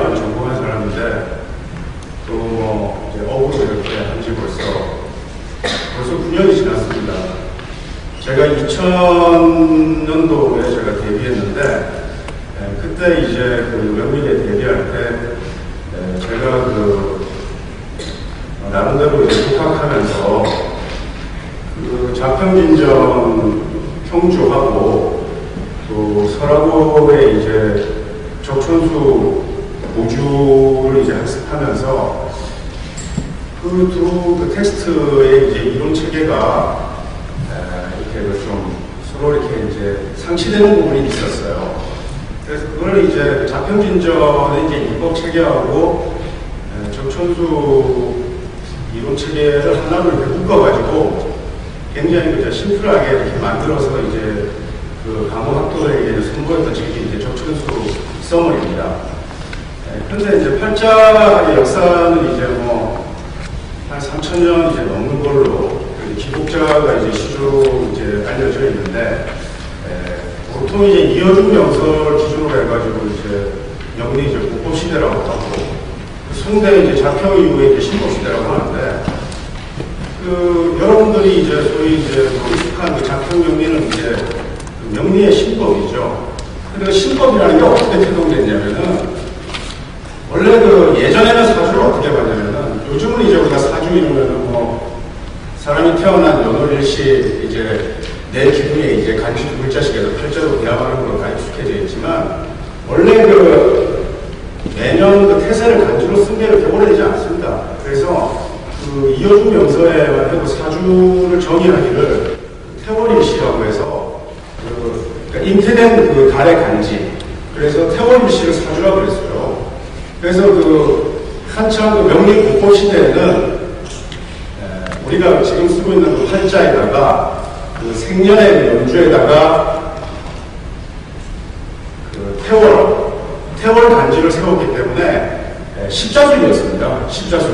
심리학을 전공한 사람인데 또 뭐 이제 어부로 이렇게 한지 벌써 9년이 지났습니다. 제가 2000년도에 제가 데뷔했는데 그때 이제 그 명리에 데뷔할 때 제가 그 나름대로 이제 독학하면서 그 자평진전 형주하고 또 설화고의 이제 적천수 모주를 이제 학습하면서 그 텍스트의 이제 이론 체계가 이렇게 좀 서로 이렇게 이제 상치되는 부분이 있었어요. 그래서 그걸 이제 자평진전의 이제 입법 체계하고 적천수 이론 체계를 하나로 이렇게 묶어가지고 굉장히 그저 심플하게 이렇게 만들어서 이제 그 강호학도에게 선보였던 책이 이제 적천수 서머리입니다. 현재 이제 팔자의 역사는 이제 뭐 한 3000년 이제 넘는 걸로 기록자가 이제 시조로 이제 알려져 있는데 보통 이제 이어준 명설 기준으로 해가지고 이제 명리 이제 국보 시대라고 하고宋대 이제 자평 이후에 이제 신법 시대라고 하는데 그 여러분들이 이제 소위 이제 익숙한 그 자평 명리는 이제 그 명리의 신법이죠. 근데 그 신법이라는 게 어떻게 태동됐냐면은 원래 그 예전에는 사주를 어떻게 봤냐면은 요즘은 이제 우리가 사주 이러면은 뭐 사람이 태어난 연월일시 이제 내 기분에 이제 간지 두 글자씩에서 팔자로 대합하는 걸로 다 익숙해져 있지만 원래 그 매년 그 태세를 간주로 쓴 게 그렇게 오래되지 않습니다. 그래서 그 이어준 명서에만 해도 사주를 정의하기를 태월일시라고 해서 그러니까 잉태된 그 달의 간지 그래서 태월일시를 사주라고 그랬어요. 그래서 그 한참 그 명리 국보 시대에는 우리가 지금 쓰고 있는 그 팔자에다가 그 생년의 연주에다가 그 태월 간지를 세웠기 때문에 십자술이었습니다. 십자술.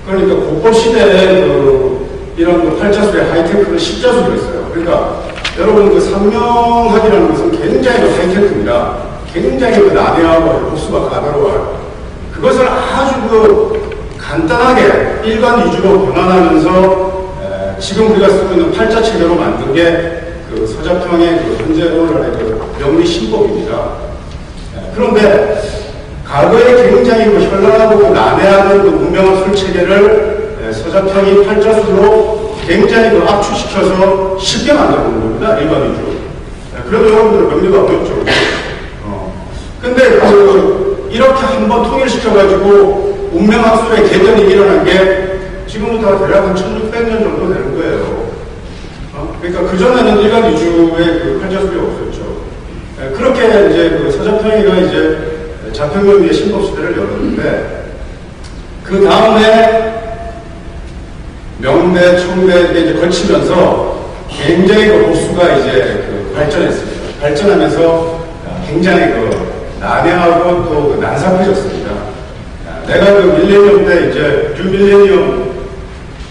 그러니까 국보 시대에 그 이런 그 팔자술의 하이테크는 십자술이었어요. 그러니까 여러분 그 상명학이라는 것은 굉장히 그 하이테크입니다. 굉장히 그 난해하고 복수가 까다로워요. 그것을 아주 그 간단하게 일관 위주로 변환하면서 지금 우리가 쓰고 있는 팔자 체계로 만든 게 그 서자평의 그 현재 오늘날의 그 명리 신법입니다. 그런데 과거에 굉장히 그 현란하고 난해하던 그 문명한 술 체계를 서자평이 팔자술로 굉장히 그 압축시켜서 쉽게 만들어놓은 겁니다. 일반 위주로. 그래도 여러분들은 명리가 어렵죠. 근데 그 이렇게 한번 통일시켜가지고 운명학술의 개변이 일어난 게 지금부터 대략 한 1600년 정도 되는 거예요. 그러니까 그전에는 일간 위주의 그 팔자술이 없었죠. 그렇게 이제 그 서자평이가 이제 자평명리의 신법시대를 열었는데 그 다음에 명대, 청대에 이제 거치면서 굉장히 그 복수가 이제 그 발전했습니다. 발전하면서 굉장히 그 난해하고 또 그 난삽해졌습니다. 내가 그 밀레니엄 때 이제 뉴밀레니엄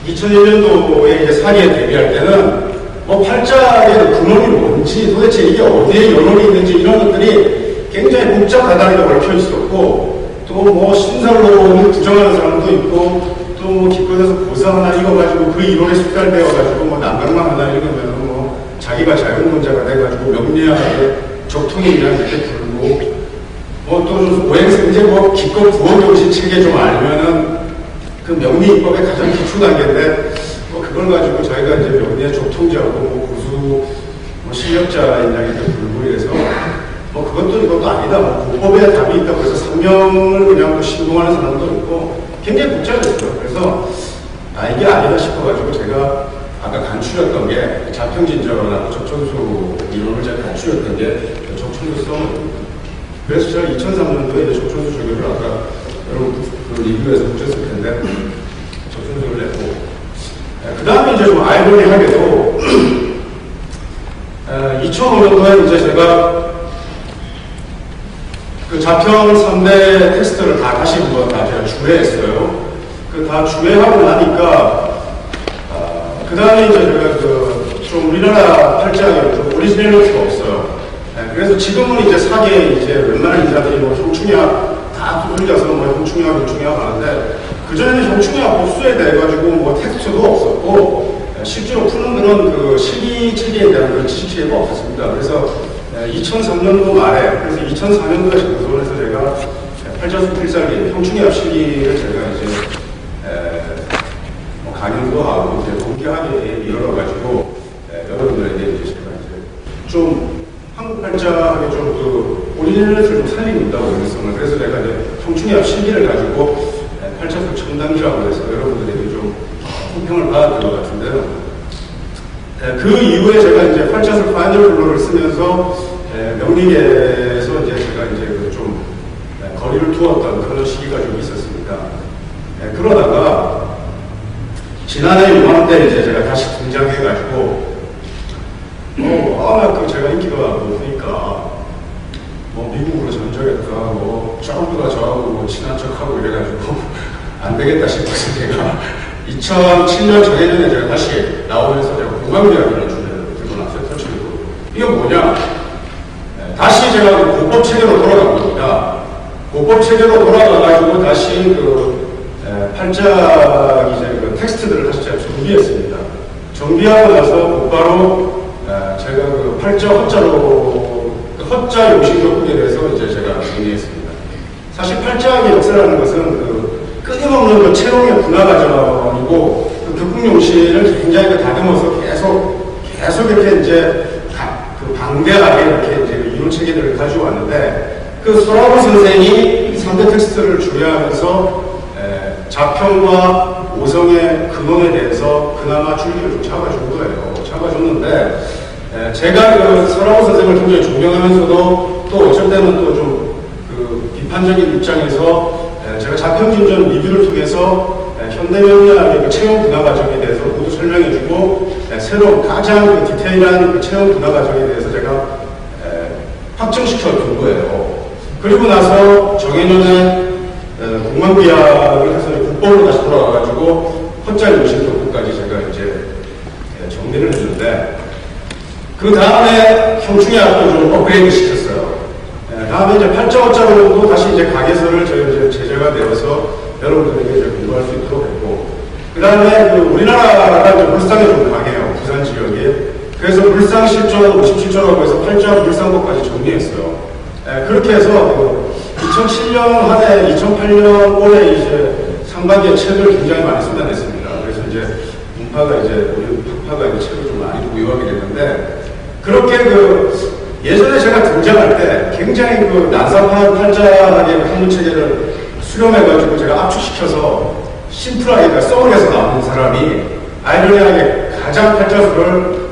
2001년도에 이제 사기에 데뷔할 때는 뭐 팔자의 근원이 뭔지 도대체 이게 어디에 연원이 있는지 이런 것들이 굉장히 복잡하다는 게 얽혀 있었고 또 뭐 신설론을 부정하는 사람도 있고 또 뭐 기껏해서 고사 하나 읽어가지고 그 이론에 숙달되어가지고 뭐 남강만 하나 읽으면 뭐 자기가 자연론자가 돼가지고 명리학의 적통이라는 이렇게 부르고 뭐 또 오행생 이제 뭐 기껏 구원도시 체계 좀 알면은 그 명리입법의 가장 기초 단계인데 뭐 그걸 가지고 저희가 이제 명리의 적통자고 뭐 고수 뭐 실력자인 양이 불고 이래서 뭐 그것도 이것도 아니다. 뭐 국법에 답이 있다고 해서 상명을 그냥 또 신봉하는 사람도 있고 굉장히 복잡했어요. 그래서 이게 아니다 싶어가지고 제가 아까 간추렸던 게 자평진전하고 적천수 이론을 제가 간추렸던 게 적천수 써먹입니다. 그래서 제가 2003년도에 이제 적천수 조교를 아까 여러분 그 리뷰에서 보셨을 텐데 적천수를 냈고 그 다음에 이제 좀 아이러니하게도 2005년도에 이제 제가 그 자평 3대 텍스트를 다시 한번 제가 주회했어요. 그 다 주회하고 나니까 그 다음에 이제 제가 좀 우리나라 팔자에 좀 오리지널리티가 없어요. 그래서 지금은 이제 사계에 이제 웬만한 인자들이 뭐 총충야 다 다 올려서 뭐 형충이야 하는데, 그전에는 형충이야 복수에 대해 가지고 뭐 텍스트도 없었고, 실제로 푸는 그런 그 실기 체계에 대한 그런 지식 체계가 없었습니다. 그래서 2003년도 말에, 그래서 2004년도에 정선에서 제가 팔자수 필살기, 형충이야 실기를 제가 이제 뭐 강연도 하고 이제 공개하게 이뤄가지고 여러분들에게 이제 제가 이제 좀 한국 팔자학의 좀 그 오리지널을 좀 살립니다, 오리지널성을. 그래서 제가 이제 형충이야 실기를 가지고 팔자수 첨단기라고 해서 여러분들에게 좀 호평을 받았던 것 같은데요. 그 이후에 제가 이제 팔자수 파이널 블로를 쓰면서 명리계에서 이제 제가 이제 좀 거리를 두었던 그런 시기가 좀 있었습니다. 그러다가 지난해 이맘때 이제 제가 다시 등장해가지고 제가 인기가 높으니까 뭐 미국으로 전적했다, 뭐 저보다 저하고 뭐 친한 척하고 이래가지고 안 되겠다 싶어서 제가 2007년 정해전에 제가 다시 나오면서 제가 공감이라는 주제를 들고 나서요. 터치고 이게 뭐냐? 다시 제가 그 고법 체계로 돌아간 겁니다. 고법 체계로 돌아가가지고 다시 팔자 이제 그 텍스트들을 다시 제가 정비했습니다. 정비하고 나서 곧바로 제가 그 팔자 허자 요식 격국에 대해서 이제 제가 정리했습니다. 사실 팔자의 역사라는 것은 끊임없는 그 채용의 분화 과정이고, 그 격국 용식을 굉장히 다듬어서 계속 이렇게 이제 방대하게 이렇게 이제 이론 체계들을 가지고 왔는데, 그 소라보 선생이 3대 텍스트를 주의하면서 자평과 오성의 근원에 대해서 그나마 줄기를 좀 잡아준 거예요. 잡아줬는데, 제가 그 서라보 선생을 굉장히 존경하면서도 또 어쩔 때는 또 좀 그 비판적인 입장에서 제가 자평진전 리뷰를 통해서 현대명리학의 그 체험 분화 과정에 대해서 모두 설명해주고, 새로운 가장 그 디테일한 그 체험 분화 과정에 대해서 제가 확정시켜 준 거예요. 그리고 나서 정해년의 공만비약을 해서 국법으로 다시 돌아와가지고 허자 요신 격국까지 제가 이제 정리를 해주는데, 그 다음에 형충이학도 좀 업그레이드 시켰어요. 다음에 이제 팔자어자로도 다시 이제 가계서를 저희 이제 제자가 되어서 여러분들에게 이제 공부할 수 있도록 했고, 그 다음에 우리나라가 이제 물상이 좀 강해요, 부산 지역이. 그래서 물상 실전 57조라고 해서 팔자 물상법까지 정리했어요. 그렇게 해서 2007년 한 해, 2008년 올해 이제 상반기에 책을 굉장히 많이 쏟아냈습니다. 그래서 이제 문파가 이제 우리 학파가 이제 책을 좀 많이 보유하게 됐는데, 그렇게 예전에 제가 등장할 때 굉장히 난사판 팔자학의 학문 체계를 수렴해가지고 제가 압축시켜서 심플하게 썰에서 나오는 사람이 아이러니하게 가장 팔자수를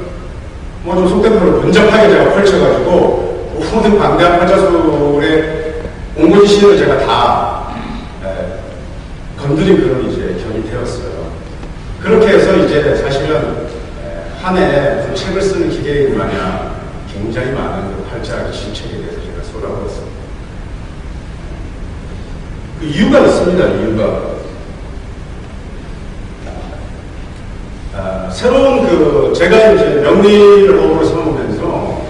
뭐 좀 속된 말로 번잡하게 제가 펼쳐가지고 모든 방대한 팔자술의 온고지 시를 제가 다 건드린 그런 이제 견이 되었어요. 그렇게 해서 이제 사실은 한 해 책을 쓰는 기계인 마냥 굉장히 많은 그 팔자 지식책에 대해서 제가 쏟아부었습니다. 그 이유가 있습니다. 이유가 새로운 제가 이제 명리를 업으로 삼으면서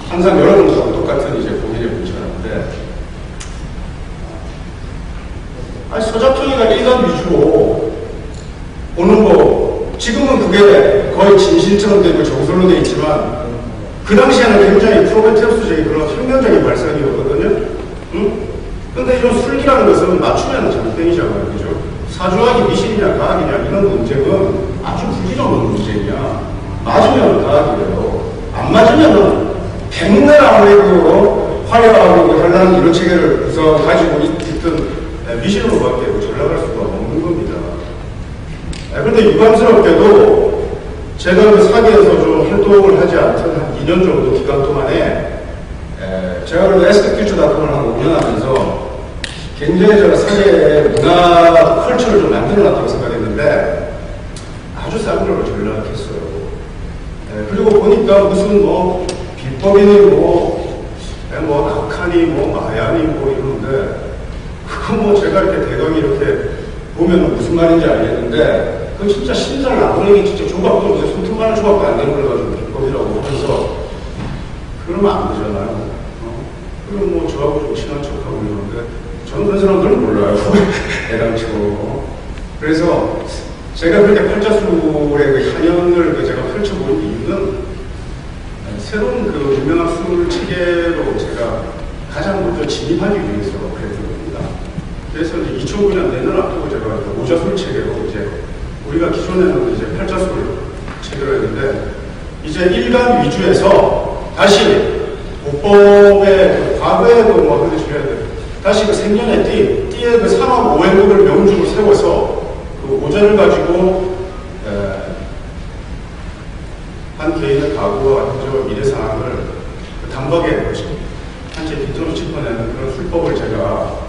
항상 여러분들하고 똑같은 이제 고민에 부딪혔는데, 서자통이가 일간 위주로 보는 거, 지금은 그게 거의 진실처럼 되고 정설로 되어 있지만, 그 당시에는 굉장히 프로메테우스적인 그런 혁명적인 발상이었거든요. 근데 이런 술기라는 것은 맞추면 장땡이잖아요. 그죠? 사주학이 미신이냐, 과학이냐, 이런 논쟁은 아주 불기정한 논쟁이야. 맞으면 과학이에요. 안 맞으면은 백날 아무래도 화려하고 현란한 이론 체계를 가지고 있던 미신으로밖에 전락할 수가 없는 겁니다. 그런데 유감스럽게도 제가 그 사계에서 좀 활동을 하지 않던 한 2년 정도 기간 동안에 제가 그래도 에스테큐처닷컴을 한 5년 하면서 굉장히 제가 사계의 문화 컬처를 좀 만들어 놨다고 생각했는데 아주 싼 걸로 전락했어요. 그리고 보니까 무슨 비법이니 낙하니 마야니 이러는데, 그거 제가 이렇게 대강이 이렇게 보면 무슨 말인지 알겠는데, 그건 진짜 신살 나무랭이 진짜 조각도 이제 손톱만한 조각도 안 되는 걸 가지고 비법이라고 하면서, 그러면 안 되잖아요. 그럼 저하고 좀 친한 척하고 이러는데, 저는 그런 사람들은 몰라요. 애당초. 그래서 제가 그렇게 팔자술의 그 향연을 제가 펼쳐본 이유는 새로운 그 유명한 술 체계로 제가 가장 먼저 진입하기 위해서 그랬던 겁니다. 그래서 이제 2009년 내년 앞두고 제가 오자술 체계로 이제 우리가 기존에는 이제 팔자술 체계로 했는데 이제 일간 위주에서 다시 보법의 과거의 뭐 그렇게 중요해야 돼. 다시 그 생년의 띠의 그 삼합 오행극을 명중으로 세워서 그 오자를 가지고 한 개인의 과거와 현재 미래 상황을 단박에 한채 빗으로 짚어내는 그런 술법을 제가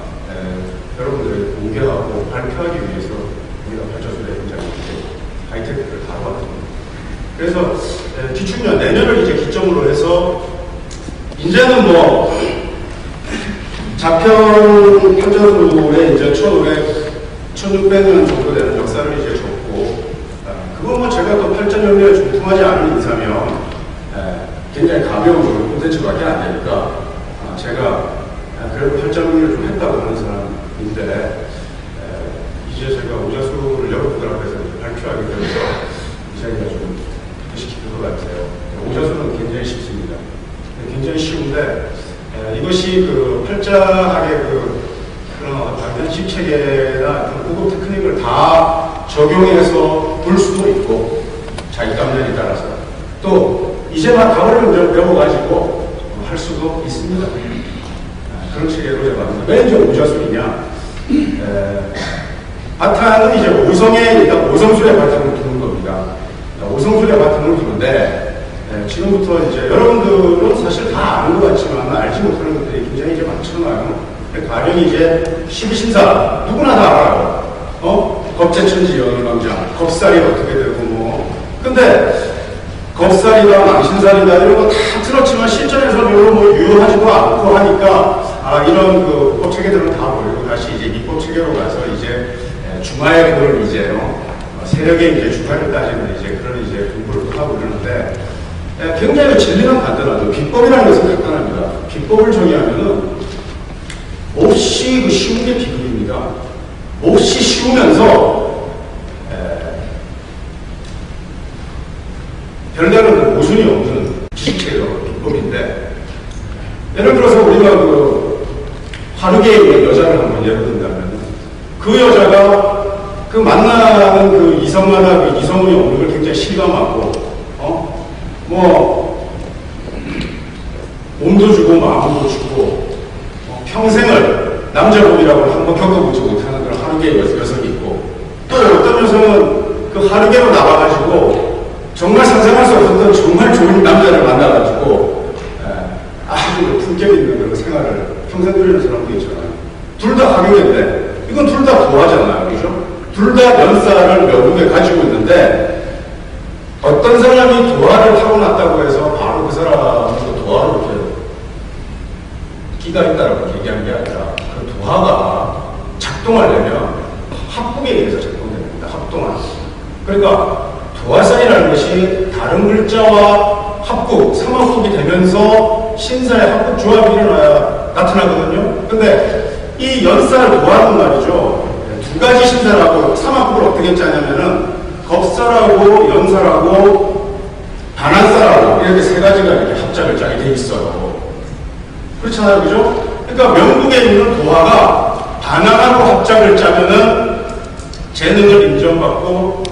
여러분들에게 공개하고 발표하기 위해서 우리가 팔자술에 굉장히 하이테크를 다뤄왔습니다. 그래서 기축년 내년을 이제 기점으로 해서 이제는 뭐 자평 팔자술에 이제 1600년 정도 되는 역사를 이제 줬고, 그건 뭐 제가 또 팔자명리에 중통하지 않은 이상이면 굉장히 가벼운 콘텐츠밖에 안 되니까 제가 그래도 팔자명리를 좀 했다고 하는 사람인데 이제 제가 오자술을 여러분들 앞에서 발표하게 되면서 이 자리가 좀 뜻이 깊을 것 같아요. 오자술은 굉장히 쉽습니다. 굉장히 쉬운데 이것이 그 팔자학의 그런 현실 체계나 고급 테크닉을 다 적용해서 볼 수도 있고 자기 감정에 따라서 또 이제 막 답을 배워가지고 할 수도 있습니다. 그런 체계로 제가 봤는데 왜 이제 오자술이냐? 바탕은 이제 일단 오성술의 바탕을 두는 겁니다. 오성술의 바탕을 두는데 지금부터 이제 여러분들은 사실 다 아는 것 같지만 알지 못하는 것들이 굉장히 이제 많잖아요. 가령 이제 12신사 누구나 다 알아요. 겁재천지 연왕장, 겁살이 어떻게 되고 뭐. 근데 겁살이다, 망신살이다 이런 거 다 들었지만 실전에서 별로 뭐 유효하지도 않고 하니까 이런 그 법체계들은 다 버리고 다시 이제 입법체계로 가서 이제 중화의 그걸 이제 세력의 이제 중화를 따지는 이제 그런 이제 공부를 하고 그러는데 굉장히 진리는 간단하죠. 비법이라는 것은 간단합니다. 비법을 정의하면은 몹시 그 쉬운 게 비법입니다. 몹시 쉬우면서 별다른 모순이 없는 지식체계가 비법인데 예를 들어서 우리가 그 화르게의 여자를 한번 예를 든다면 그 여자가 그 만나는 그 이성마다 그 이성운이 없는 걸 굉장히 실감하고 뭐 몸도 주고 마음도 주고 평생을 남자복이라고 한번 겪어보지 못하는 그런 하루계의 여성이 있고 또 어떤 여성은 그 하루계로 나와가지고 정말 상상할 수 없었던 정말 좋은 남자를 만나가지고 아주 품격 있는 그런 생활을 평생 누리는 사람도 있잖아요. 둘 다 하루계인데 이건 둘 다 도화잖아요. 그죠? 둘 다 연사를 명분에 가지고 있는데 어떤 사람이 도화를 타고났다고 해서 바로 그 사람은 도화를 이렇게 끼가 있다라고 얘기한 게 아니라 그 도화가 작동하려면 합국에 의해서 작동됩니다. 합동화. 그러니까 도화살이라는 것이 다른 글자와 합국, 삼합국이 되면서 신사의 합국 조합이 일어나야 나타나거든요. 근데 이 연살 도화는 말이죠. 두 가지 신사라고 삼합국을 어떻게 짜냐면은 겁살하고 연살하고 반한살하고 이렇게 세 가지가 이렇게 합작을 짜게 돼 있어요. 그렇잖아요, 그죠? 그러니까 명국에 있는 도화가 반항하고 합작을 짜면은 재능을 인정받고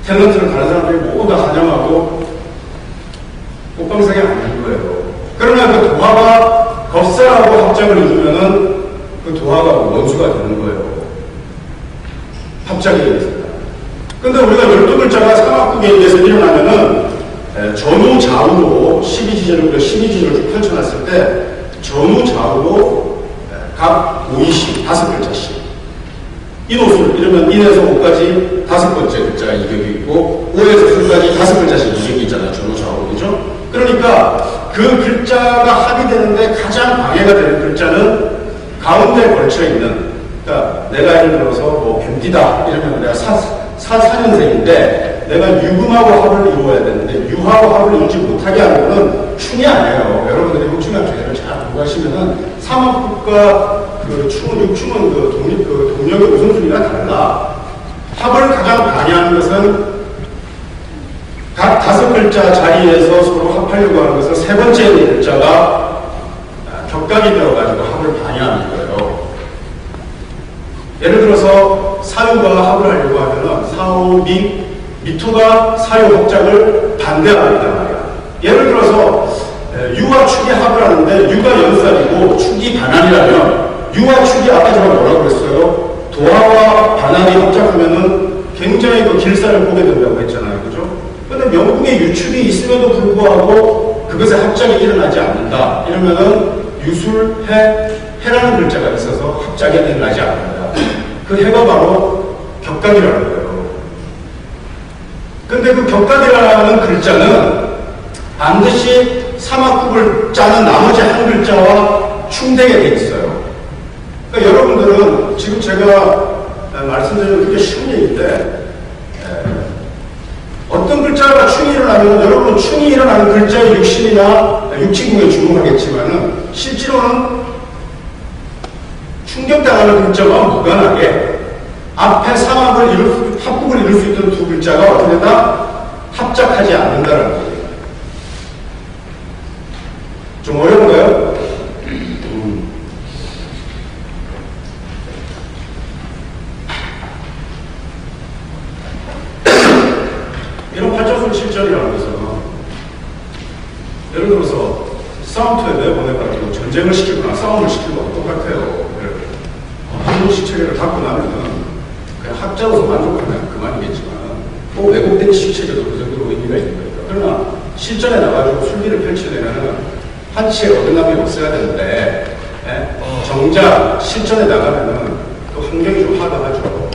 탤런트를 다른 사람들이 모두 다 환영하고 꽃방석이 아닌 거예요. 그러나 그 도화가 겁살하고 합작을 이루면은 그 도화가 원수가 되는 거예요. 합작에 의해서. 근데 우리가 12글자가 삼합국에 의해서 일어나면은 전후 좌우로 12지절을 12지절을 쭉 펼쳐놨을 때 전후 좌우로 각 5이씩 5글자씩 이 노술 이러면 1에서 5까지 5번째 글자가 이격이 있고 5에서 10까지 5글자씩 이격이 있잖아요. 전후 좌우로. 그죠? 그러니까 그 글자가 합의되는데 가장 방해가 되는 글자는 가운데 걸쳐있는, 그러니까 내가 예를 들어서 뭐 뱀띠다 이러면 내가 4년생인데 내가 유금하고 합을 이루어야 되는데 유하고 합을 이루지 못하게 하는 것은 충이 아니에요. 여러분들이 흑중학 계를 잘 공부하시면은 삼합국과 그 육충은 동력의 우선순위가 달라. 합을 가장 방해하는 것은 각 5글자 자리에서 서로 합하려고 하는 것은 세 번째 글자가 격각이 되어가지고 합을 방해하는 거예요. 예를 들어서 사유가 합을 하려고 하면은 사오, 미토가 사유 합작을 반대한단 말이야. 예를 들어서 유와 축이 합을 하는데 유가 연살이고 축이 반환이라면 유와 축이 아까 제가 뭐라고 그랬어요? 도화와 반환이 합작하면은 굉장히 그 길살을 보게 된다고 했잖아요. 그죠? 근데 명궁에 유축이 있음에도 불구하고 그것의 합작이 일어나지 않는다. 이러면은 해라는 글자가 있어서 합작이 일어나지 않는다. 그 해가 바로 격각이라는 거예요. 근데 그 격각이라는 글자는 반드시 삼합국을 짜는 나머지 한 글자와 충되게 돼 있어요. 그러니까 여러분들은 지금 제가 말씀드리는 그게 쉬운 얘기인데, 어떤 글자가 충이 일어나면 여러분은 충이 일어나는 글자의 육신이나 육친궁에 주목하겠지만은 실제로는 충격당하는 글자와 무관하게 앞에 합국을 이룰 수 있던 두 글자가 어떻게 다 합작하지 않는다는 거예요. 좀 어려운가요? 이런 팔자술 실전이라는 것은 예를 들어서 싸움터에 내보내가지고 전쟁을 시키거나 싸움을 시키거나 똑같아요. 한국식 체계를 갖고 나면은 그냥 학자로서 만족하면 그만이겠지만 또 왜곡된 식체계도 그 정도로 의미가 있는 거니까. 그러나 실전에 나가지고 술기를 펼치려면은 한치의 어긋남이 없어야 되는데 정작 실전에 나가면은 또 환경이 좀 하다하죠.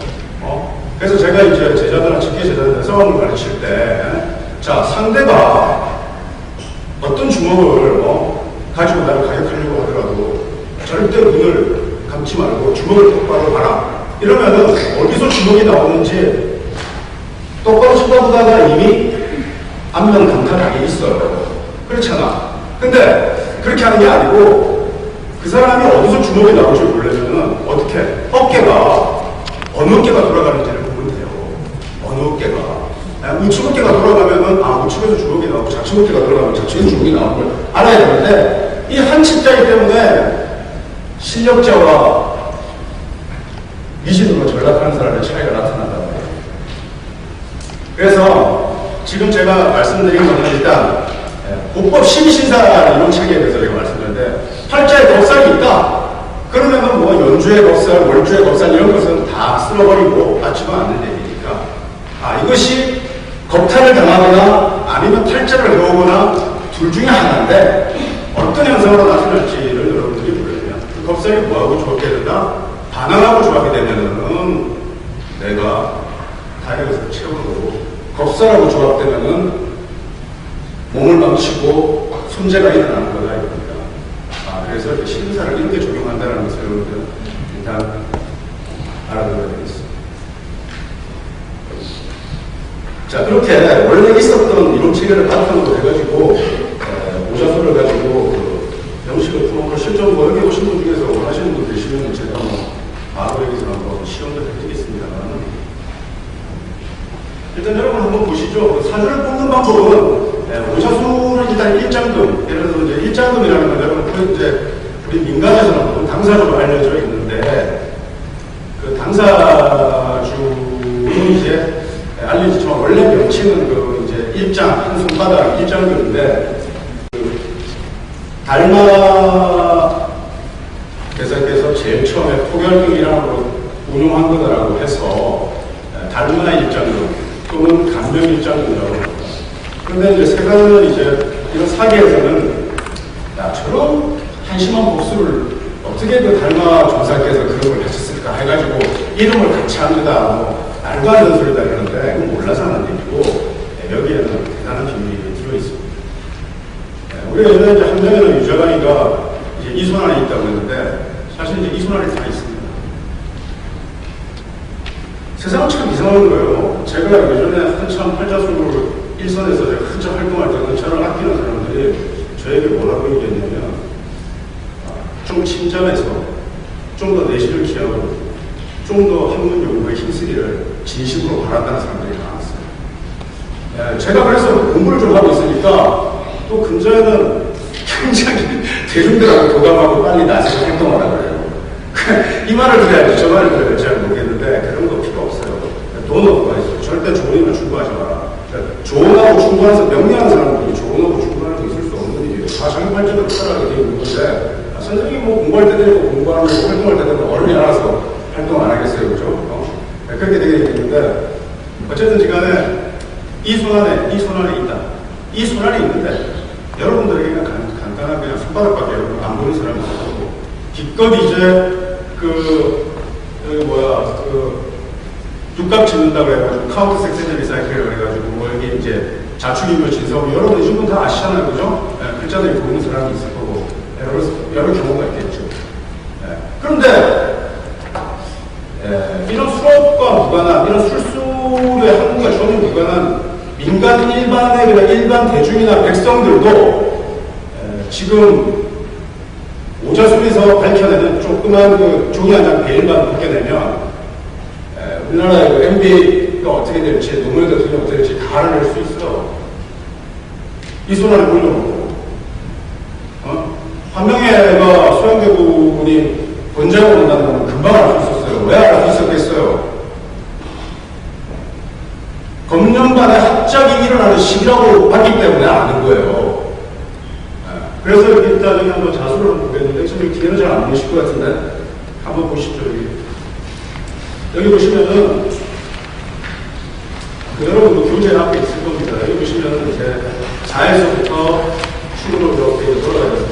그래서 제가 이제 제자들한 직계 제자들한테 싸움을 가르칠 때, 자, 상대가 어떤 주먹을 가지고 나를 가격하려고 하더라도 절대 눈을 감지 말고 주먹을 똑바로 봐라. 이러면은 어디서 주먹이 나오는지 똑바로 쳐다보다가 이미 안면 강탈하게 있어요. 그렇잖아. 근데 그렇게 하는 게 아니고 그 사람이 어디서 주먹이 나올지 모르려면은 어떻게 어느 어깨가 돌아가는지를 보면 돼요. 어느 어깨가. 우측 어깨가 돌아가면은 우측에서 주먹이 나오고 좌측 어깨가 돌아가면 좌측에서 주먹이 나오는 걸 알아야 되는데 이 한 칩자이기 때문에 실력자와 미신으로 전락하는 사람의 차이가 나타난단 말이에요. 그래서 지금 제가 말씀드린 거는 일단 고법 심신사 이론 체계에 대해서 제가 말씀드렸는데 팔자에 덕살이 있다. 그러면은 뭐 연주의 덕살, 월주의 덕살 이런 것은 다 쓸어버리고 맞지도 않는 얘기니까 이것이 겁탈을 당하거나 아니면 탈자를 해오거나 둘 중에 하나인데 어떤 현상으로 나타날지를 여러분들이 보려면 그 겁살이 뭐하고 조합게 된다? 반항하고 조합이 되면은 내가 다이어트를 채우고 겁살하고 조합되면은 몸을 망치고 손재가 일어나는 거다 이겁니다. 그래서 신사를 이렇게 적용한다는 것을 여러분들 일단 알아둬야 되겠습니다. 자, 그렇게 원래 있었던 이론 체계를 바탕으로 해가지고 오자소를 가지고 명식을 풀어놓고 실전 여기 오신 분 중에서 원하시는 분 계시면 제가 바로 여기서 한번 시험도 해드리겠습니다만 일단 여러분 한번 보시죠. 사주를 뽑는 방법은 오자수는 일단 일장금, 예를 들어서 이제 일장금이라는 건 여러분 이제 우리 민간에서는 보통 당사주로 알려져 있는데 그 당사주는 이제 알려지지만 원래 명칭은 그 이제 일장, 한 손바닥 일장금인데 그 달마 대사께서 제일 처음에 포결금이라고 운용한 거다라고 해서 달마 일장금 또는 간명 일장금이라고 합니다. 그런데 이제 세간은 이제 이런 사계에서는 저런 한심한 복수를 어떻게 그 달마 조사께서 그런 걸 하셨을까 해가지고 이름을 같이 한 거다 뭐 말도 안 되는 소리다 그러는데 이건 몰라서 하는 얘기고 여기에는 대단한 비밀이 들어있습니다. 우리가 예전에 이제 한명에는 유자관이가 이제 이손안이 있다고 했는데 사실 이제 이손안이 다 있습니다. 세상은 참 이상한 거예요. 제가 예전에 한참 팔자술을 일선에서 제가 한참 활동할 때는 저를 아끼는 사람들이 저에게 뭐라고 얘기했냐면 좀 침잠해서 좀 좀 더 내실을 기하고 좀 더 학문 연구에 힘쓰기를 진심으로 바란다는 사람들이 많았어요. 제가 그래서 공부를 좀 하고 있으니까 또 근처에는 굉장히 대중들하고 교감하고 빨리 나서서 행동하라 그래요. 이 말을 들어야지 저 말을 들어야지 잘 모르겠는데 그런 거 필요 없어요. 돈 얻고 있어. 절대 좋은이나 충고하지 마라. 좋은하고 충고해서 명리하는 사람들이 좋은하고 충고하는 게 있을 수 없는 일이에요. 다 자기발전을 따라가게 되어 있는 건데 선생님이 뭐 공부할 때 되고 공부하는 거 활동할 때 되면 어른이 알아서 활동 안 하겠어요. 그죠? 그렇게 되게 되겠는데 어쨌든 간에 이 손안에 있다. 이 손안에 있는데 여러분들에게 그냥 간단하게 그냥 손바닥밖에 여러분 안 보는 사람이 있어서 기껏 이제 육각 짓는다고 해가지고 카운트 섹센드 리사이클이라고 해가지고 뭐 여기 이제 자축인묘 진사오미 여러분 이 정도는 다 아시잖아요. 그죠? 글자들이 보이는 사람이 있을 거고 여러 경우가 있겠죠. 그런데 이런 수업과 무관한 이런 술수의 학문과 전혀 무관한 민간 일반의 그냥 일반 대중이나 백성들도 지금 오자술에서 밝혀내는 조그만 그 종이 한 장 베일만 벗겨내면 우리나라의 그 MBA가 어떻게 될지 노무현 대통령이 어떻게 될지 다 알아낼 수 있어. 이 손안에 올려놓고 한 명의 애가 소양대군이 본장을 온다는 건 금방 알 수 있었어요. 왜 알 수 있었겠어요? 검령반의 합작이 일어나는 시기라고 봤기 때문에 아는 거예요. 그래서 일단 여기 한번 자수를 한번 보겠는데 지금 뒤에는 잘 안 보실 것 같은데 한번 보시죠. 여기 보시면은 여러분도 교재 앞에 있을 겁니다. 여기 보시면은 이제 4에서부터 축으로 이렇게 돌아가면서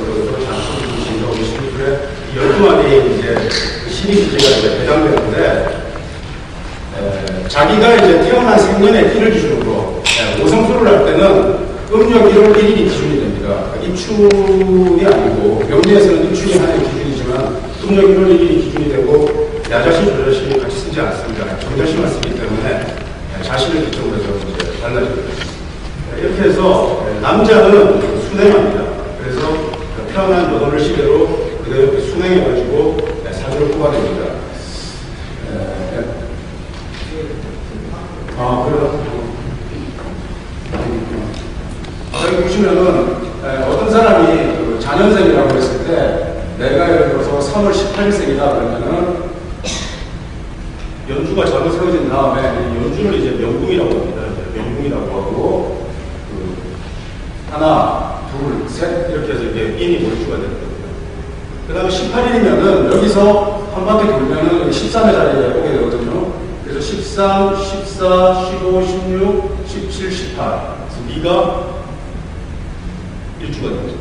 장소를 진행하고 계시는데 이 12마리의 이제 시리즈가 이제 배당되는데 자기가 이제 태어난 생년의 일을 기준으로 오성수를 할 때는 음력 1월 1일이 기준이 됩니다. 입춘이 아니고 명리에서는 입춘이 하나의 기준이지만 음력 1월 1일이 기준이 되고 야자시, 조자시 같이 쓰지 않습니다. 정자시만 쓰기 때문에 자신을 기점으로 해서 이제 달라집니다. 이렇게 해서 남자는 순행합니다. 그래서 태어난 여덟을 시대로 그대로 순행해가지고 사주를 뽑아냅니다. 그래요? 여기 보시면은 어떤 사람이 그 자년생이라고 했을 때 내가 예를 들어서 3월 18일생이다 그러면은 연주가 잘못 세워진 다음에 연주를 이제 명궁이라고 합니다. 명궁이라고 하고 하나, 둘, 셋 이렇게 해서 이게 인이 몰주가 되는 거예요. 그 다음에 18일이면은 여기서 한 바퀴 돌면은 13의 자리에 오게 되거든요. 그래서 13, 14, 15, 16, 17, 18. 그래서 미가 일주가 됩니다.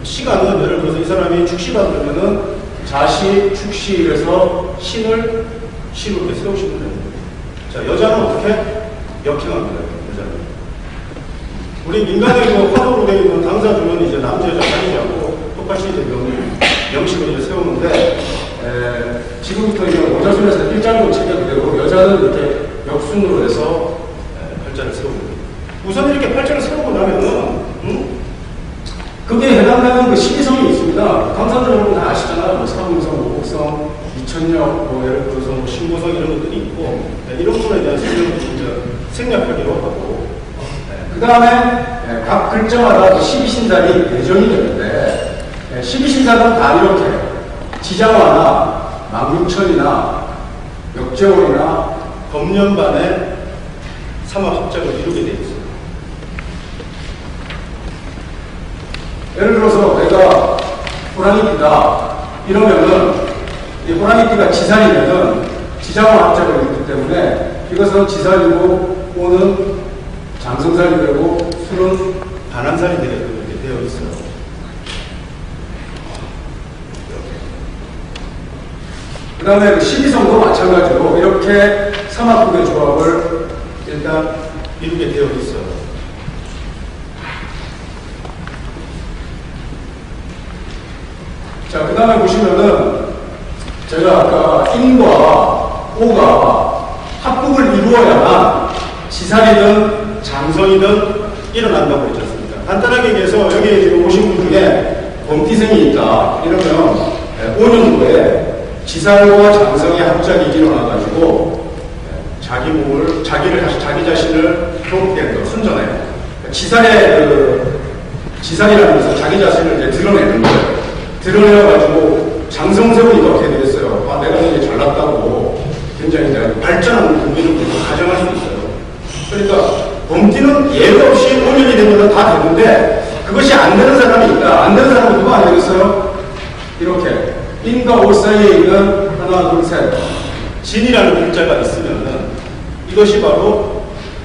시간은 예를 들어서 이 사람이 축시가 되면은 자시, 축시에서 신을 시로 이렇게 세우시면 됩니다. 자, 여자는 어떻게? 역행합니다. 여자는. 우리 민간의 그 화도로 되어 있는 당사주는 이제 남자, 여자 사이하고 똑같이 이제 명식을 이제 세우는데, 지금부터 이제 오자순에서 일장으로 체계 그대로 여자는 이렇게 역순으로 해서 팔자를 세웁니다. 우선 이렇게 팔자를 세우고 나면은, 그게 해당되는 그 시기성이 있습니다. 당사자 여러분 다 아시잖아요. 뭐 사금성, 오곡성, 이천역, 뭐 예를 들어서 뭐 신고성 이런 것들이 있고, 이런 부분에 대한 설명을 진짜 생략하기로 하고, 그 다음에 각 글자마다 12신단이 배정이 되는데, 12신단은 다 이렇게 지장화나 망육천이나 역제월이나 검년반의 삼합합작을 이루게 되어 있습니다. 예를 들어서 내가 호랑이띠다 이러면은 이 호랑이띠가 지산이면은 지장화 합작을 이루기 때문에 이것은 지산이고 오는 장성살이 되고 술은 반환살이 되게 이렇게 되어 있어요. 그 다음에 시기성도 마찬가지로 이렇게 삼합국의 조합을 일단 이루게 되어 있어요. 자, 그 다음에 보시면은 제가 아까 인과 오가 합국을 이루어야만 지살이든 장성이든 일어난다고 했지 않습니까? 간단하게 얘기해서 여기 지금 오신 분 중에 범띠생이 있다 이러면 5년 후에 지살과 장성의 합작이 일어나가지고 자기 자신을 프로피엔더 선전해요. 지살이라는 것은 자기 자신을 이제 드러내는 거예요. 드러내가지고 장성세운이가 어떻게 되겠어요? 아, 내가 이제 잘났다고 굉장히 이제 발전하는 국민을 가정할 수 있어요. 그러니까 범띠는 예외 없이 5년이 되면 다 되는데 그것이 안 되는 사람이 있다. 안 되는 사람은 누가 안 되겠어요? 이렇게 인과 올 사이에 있는 하나, 둘, 셋 진이라는 글자가 있으면은 이것이 바로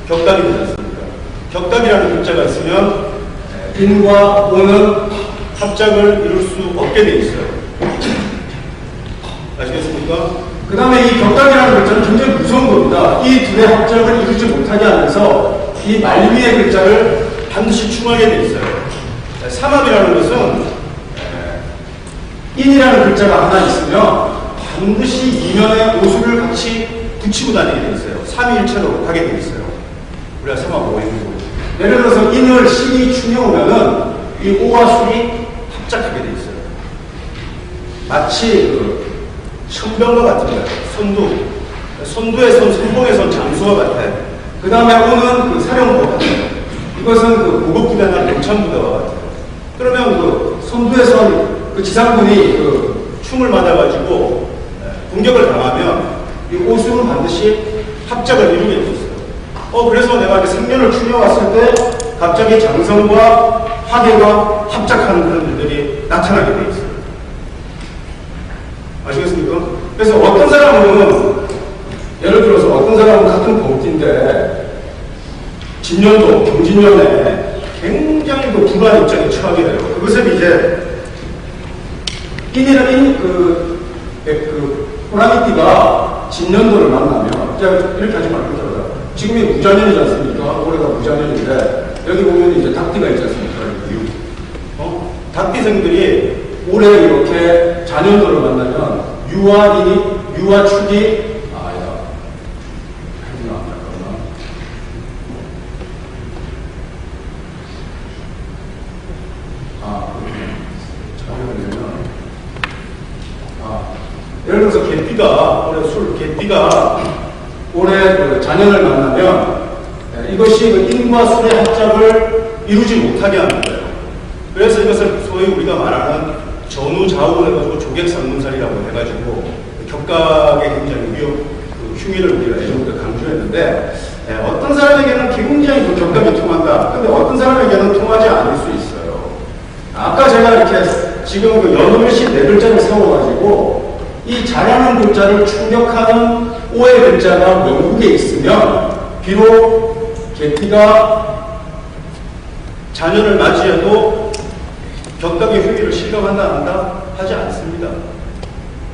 격답이 되지 않습니까? 격답이라는 글자가 있으면 인과 오는 합작을 이룰 수 없게 돼 있어요. 아시겠습니까? 그 다음에 이 격답이라는 글자는 굉장히 무서운 겁니다. 이 둘의 합작을 이루지 못하게 하면서 이 말미의 글자를 반드시 충하게 돼 있어요. 삼합이라는 것은 인이라는 글자가 하나 있으면 반드시 이면에 오수를 같이 붙이고 다니게 돼 있어요. 삼위일체로 가게 돼 있어요. 우리가 삼합 오행이고. 예를 들어서 인을 신이 충해오면은 이 오와 술이 합작하게 돼 있어요. 마치 천병과 같은 거예요. 선두의 선, 선봉의 선, 장수와 같아요. 그 다음에 오는 사령부와 같아요. 이것은 고급부대나 명창부대와 같아요. 그러면 선두의 선, 지상군이 충을 맞아가지고 공격을 당하면 이 오수는 반드시 합작을 이루게 돼 있어요. 그래서 내가 생년을 추려왔을 때 갑자기 장성과 화계가 합작하는 그런 일들이 나타나게 돼 있어요. 아시겠습니까? 그래서 어떤 사람은 예를 들어서 어떤 사람은 같은 범띠인데 진년도 경진년에 굉장히 불안 입장에 처하게 돼요. 그것을 이제 호랑이띠가 진년도를 만나면 이렇게 하지 말고 들어라. 지금이 무자년이지 않습니까? 올해가 무자년인데 여기 보면 이제 닭띠가 있지 않습니까? 닭띠생들이 올해 이렇게 자년도를 만나면 유와 축이 예를 들어서 개띠가 올해 자년을 만나면 이것이 인과 술의 합작을 이루지 못하게 하는 거예요. 그래서 이것을 소위 우리가 말하는 전우좌우 해가지고 조객상문살이라고 해가지고 격각에 굉장히 흉의를 우리가 예전부터 강조했는데 어떤 사람에게는 굉장히 격각이 통한다. 근데 어떤 사람에게는 통하지 않을 수 있어요. 아까 제가 이렇게 지금 연월시 네 글자를 세워가지고 이 잘하는 글자를 충격하는 오의 글자가 명국에 있으면 비록 개띠가 자년을 맞이해도 격각의 흉의를 실감한다 안 한다 하지 않습니다.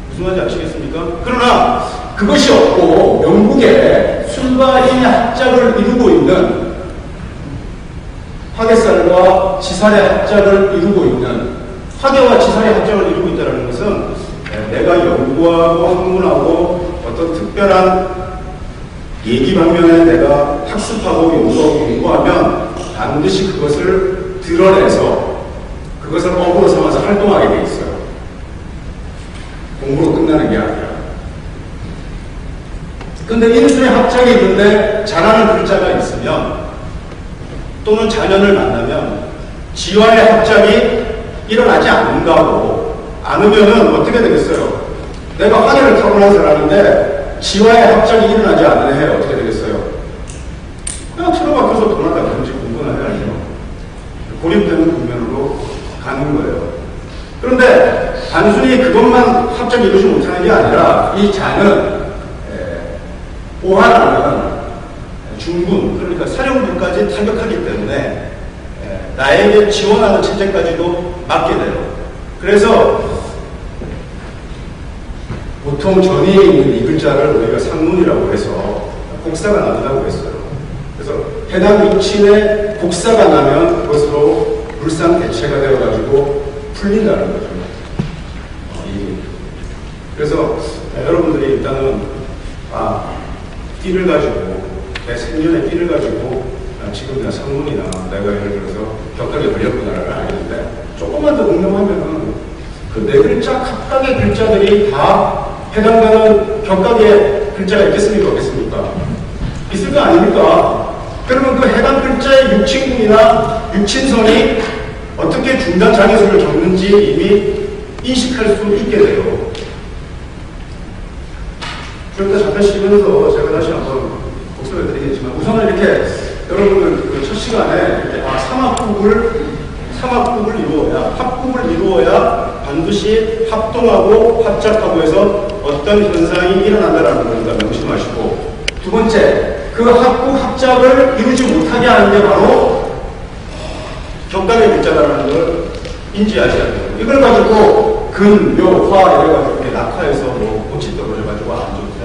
무슨 말인지 아시겠습니까? 그러나 그것이 없고 명국에 술과 인의 합작을 이루고 있는 화개살과 지살의 합작을 이루고 있는 화개와 지살의 합작을 이루고 있다는 것은 내가 연구하고 학문하고 어떤 특별한 얘기 방면에 내가 학습하고 연구하면 반드시 그것을 드러내서 그것을 업으로 삼아서 활동하게 돼 있어요. 공부로 끝나는 게 아니라. 근데 인수의 합작이 있는데 잘하는 글자가 있으면 또는 자년을 만나면 지와의 합작이 일어나지 않는다고 않으면은 어떻게 되겠어요? 내가 화계를 타고난 사람인데 지와의 합작이 일어나지 않는 해 어떻게 되겠어요? 그냥 틀어박혀서 돌아다니든지 공부나 해야죠. 고립되는 국면으로 가는 거예요. 그런데 단순히 그것만 합작이 이루지 못하는 게 아니라 이 자는 오하라는 중군, 그러니까 사령부까지 타격하기 때문에 나에게 지원하는 체제까지도 맡게 돼요. 그래서 보통 전위에 있는 이 글자를 우리가 상문이라고 해서 복사가 난다고 했어요. 그래서 해당 위치에 복사가 나면 그것으로 물상대체가 되어가지고 풀린다는 거죠. 그래서 여러분들이 일단은 띠를 가지고 내 생년의 띠를 가지고 지금 내가 상문이나 내가 예를 들어서 격하게 걸렸구나를 알겠는데 조금만 더 응용하면은 그 네 글자 각각의 글자들이 다 해당되는 격각의 글자가 있겠습니까? 없겠습니까? 있을 거 아닙니까? 그러면 그 해당 글자의 육친궁이나 육친선이 어떻게 중단 장애수를 적는지 이미 인식할 수 있게 돼요. 좀 이따 잠깐 쉬면서 제가 다시 한번 복습해 드리겠지만, 우선은 이렇게 여러분들 그 첫 시간에 이렇게 삼합국을 이루어야, 합국을 이루어야 반드시 합동하고 합작하고 해서 어떤 현상이 일어난다는 걸 명심하시고, 두 번째, 그 합국 합작을 이루지 못하게 하는 게 바로 격각의 글자라는 걸 인지하셔야 돼요. 이걸 가지고 근, 묘, 화 이래가지고 이렇게 낙하해서 뭐 꽃이 떨어져가지고 안 좋대.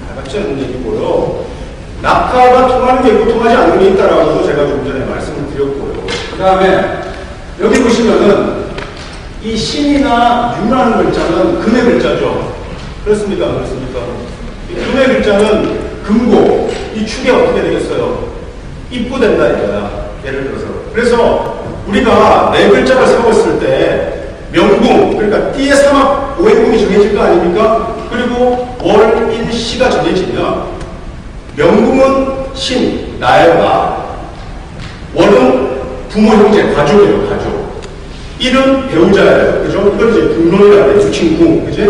다 같지 않은 얘기고요. 낙하가 통하는 게 있고 통하지 않는 게 있다라고 제가 좀 전에 말씀을 드렸고요. 그 다음에 여기 보시면은 이 신이나 유라는 글자는 금의 글자죠. 그렇습니까? 그렇습니까? 이 금의 글자는 금고, 이 축이 어떻게 되겠어요? 입고된다 이거야. 예를 들어서. 그래서 우리가 네 글자를 세웠을 때 명궁, 그러니까 띠의 삼합 오행궁이 정해질 거 아닙니까? 그리고 월, 인, 시가 정해지면 명궁은 신, 나의 나, 월은 부모, 형제, 가족이에요, 가족. 일은 배우자예요, 그죠? 이걸 이제 등론이라고 해요, 주친궁, 그지?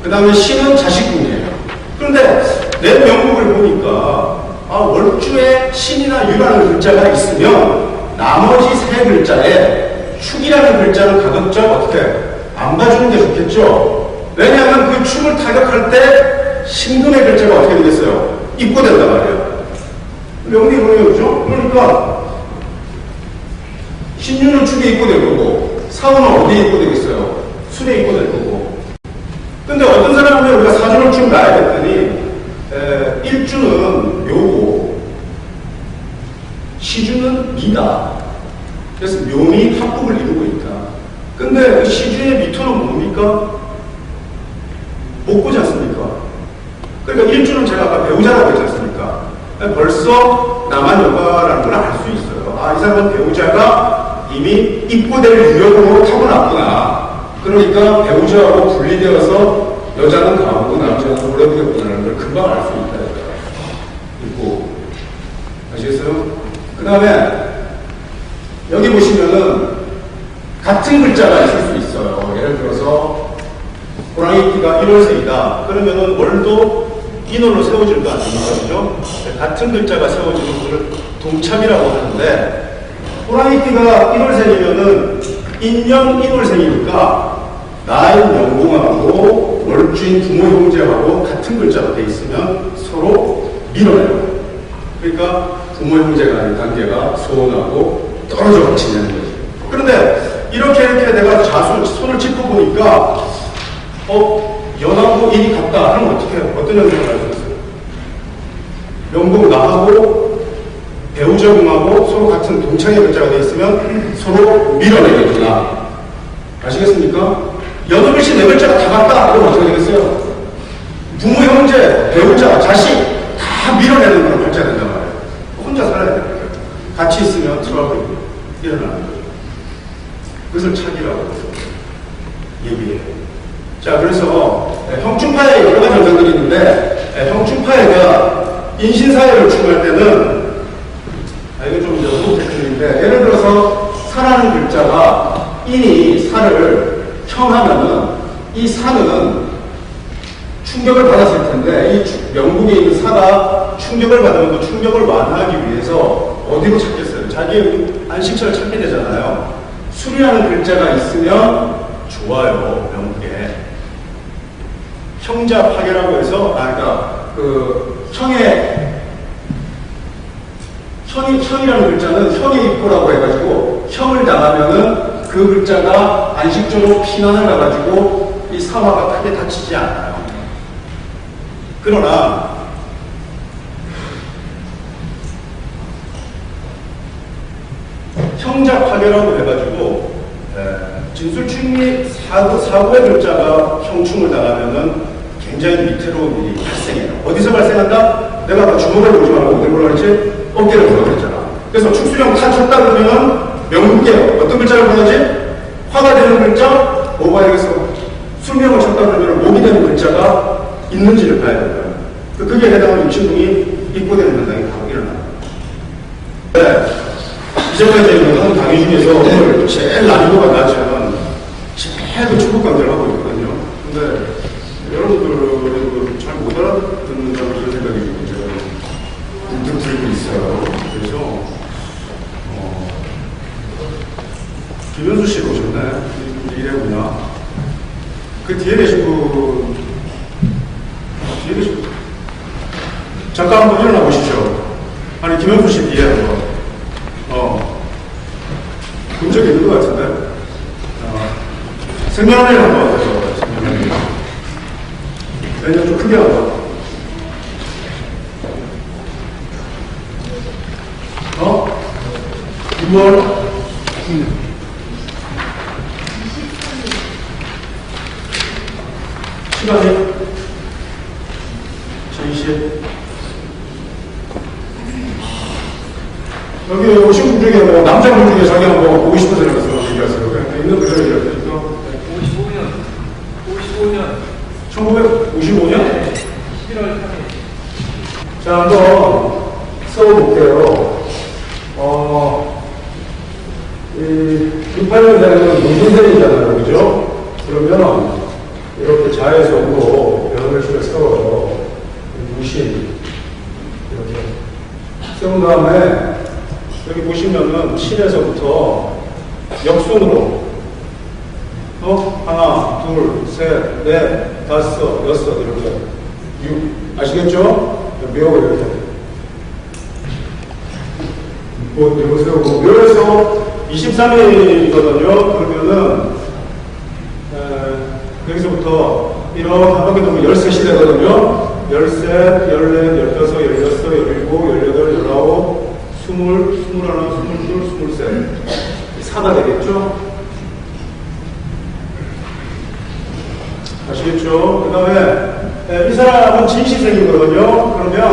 그 다음에 신은 자식궁이에요. 그런데 내 명곡을 보니까 월주에 신이나 유라는 글자가 있으면 나머지 세 글자에 축이라는 글자는 가급적 어떻게 안 봐주는 게 좋겠죠? 왜냐하면 그 축을 타격할 때 신금의 글자가 어떻게 되겠어요? 입고된단 말이에요. 명리 뭐예요, 그죠? 그러니까 신유는 축에 입고될 거고 사원은 어디에 입고되겠어요? 술에 입고될 거고. 근데 어떤 사람은 우리가 사주를 쭉 놔야겠더니 일주는 묘고 시주는 미다. 그래서 묘미 합국을 이루고 있다. 근데 그 시주의 미토는 뭡니까? 복고지 않습니까? 그러니까 일주는 제가 아까 배우자라고 했지 않습니까? 벌써 나만 여가라는 걸 알 수 있어요. 이 사람은 배우자가 이미 입고될 유형으로 타고났구나. 그러니까 배우자하고 분리되어서 여자는 가고 남자는 오래 부렸구나라는 걸 금방 알 수 있다. 있고. 아시겠어요? 그 다음에 여기 보시면은 같은 글자가 있을 수 있어요. 예를 들어서 호랑이띠가 1월생이다. 그러면은 월도 인월로 세워질 거 아닙니까? 그죠? 같은 글자가 세워지는 것을 동참이라고 하는데, 호랑이띠가 1월생이면은 인년 1월생이니까 나인 영궁하고 월주인 부모 형제하고 같은 글자가 돼 있으면 서로 밀어내요. 그러니까 부모 형제가 아닌 관계가 소원하고 떨어져 지내는 거죠. 그런데 이렇게 내가 손을 짚어보니까 연하고 인이 같다 하면 어떻게 해요? 어떤 현상을 알 수 있어요? 명궁 나하고 배우자궁하고 서로 같은 동창의 글자가 돼 있으면 서로 밀어내겠구나. 아시겠습니까? 8글씨 4글자가 다 같다. 그럼 어떻게 되겠어요? 부모, 형제, 배우자, 자식 다 밀어내는 그런 글자가 된단 말이에요. 혼자 살아야 되는 거예요. 같이 있으면 트러블이 일어나는 거죠. 그것을 착이라고 얘기해요. 자, 그래서 형충파에 여러 가지 현상들이 있는데, 형충파에가 인신사회를 충할 때는 이거 좀 이제 소속 테크닉인데, 예를 들어서 사라는 글자가 인이 사를 형하면은 이 사는 충격을 받았을 텐데, 이 명궁에 있는 사가 충격을 받으면 그 충격을 완화하기 위해서 어디로 찾겠어요? 자기의 안식처를 찾게 되잖아요. 술이라는 글자가 있으면 좋아요, 명궁에. 형자 파괴라고 해서, 그러니까 형이라는 글자는 형의 입고라고 해가지고 형을 당하면은 그 글자가 안식적으로 피난을 가가지고 이 사화가 크게 다치지 않아요. 그러나 형자 파괴라고 해가지고 진술충이 사고의 글자가 형충을 당하면은 굉장히 위태로운 일이 발생해요. 어디서 발생한다? 내가 아까 주먹을 보지 말고 어디 보라 그랬지? 어깨를 보라 그랬잖아. 그래서 축수령 다 쳤다 그러면 명국에 어떤 글자를 보내지? 화가 되는 글자? 뭐가 되겠어? 수명을 쳤다 그러면 목이 되는 글자가 있는지를 봐야 돼요. 그게 해당하는 유치동이 입고되는 현상이 바로 일어납니다. 네. 이제까지 있는 강의 중에서 오늘 제일 난이도가 낮은 제일 초급 강의를 하고 있거든요. 근데 여러분들은 잘 못 알아듣는다는 그런 생각이 문득 들고 있어요. 그래서 김현수 씨가 오셨네. 이래구나. 그 뒤에 계신 분, 뒤에 계신 분. 잠깐 한번 일어나 보시죠. 아니, 김현수 씨 뒤에 한번. 본 적이 있는 것 같은데. 생명을 한번 하죠. 생명을. 왜냐면 좀 크게 한번. 이번 시간이 20. 여기 오신 분 중에 뭐 남자분 중에 자기가 뭐 보고 싶은 사람이 있어서 얘기하세요. 그냥 있는 그대로 얘기하세요. 55년. 1955년? 네. 11월 3일. 자, 한번 써볼게요. 68년대는 무신생이잖아요. 그죠? 그러면 이렇게 자해성으로 변을식을 세워서 무신 이렇게 세운 다음에 여기 보시면은 신에서부터 역순으로 하나, 둘, 셋, 넷, 다섯, 여섯 이렇게 6 아시겠죠? 묘 이렇게 묘 세우고 묘에서 23일이거든요. 그러면은 여기서부터 이런 한 바퀴 돌면 13시대거든요. 13, 14, 15, 16, 17, 18, 19, 20, 21, 22, 23. 4가 되겠죠? 아시겠죠? 그 다음에 이 사람은 진시생이거든요. 그러면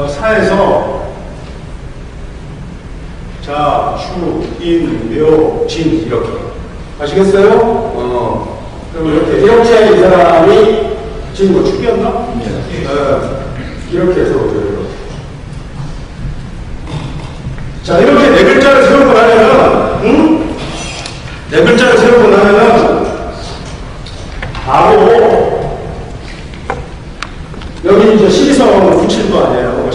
4에서 자, 추, 인, 묘, 진 이렇게 아시겠어요? 그럼 이렇게 이 사람이 지금 뭐 축이었나? 이렇게 해서 이렇게. 자, 이렇게 네 글자를 세우고 나면은 네 글자를 세우고 나면은 바로 여기 이제 12성 붙일 거 아니에요.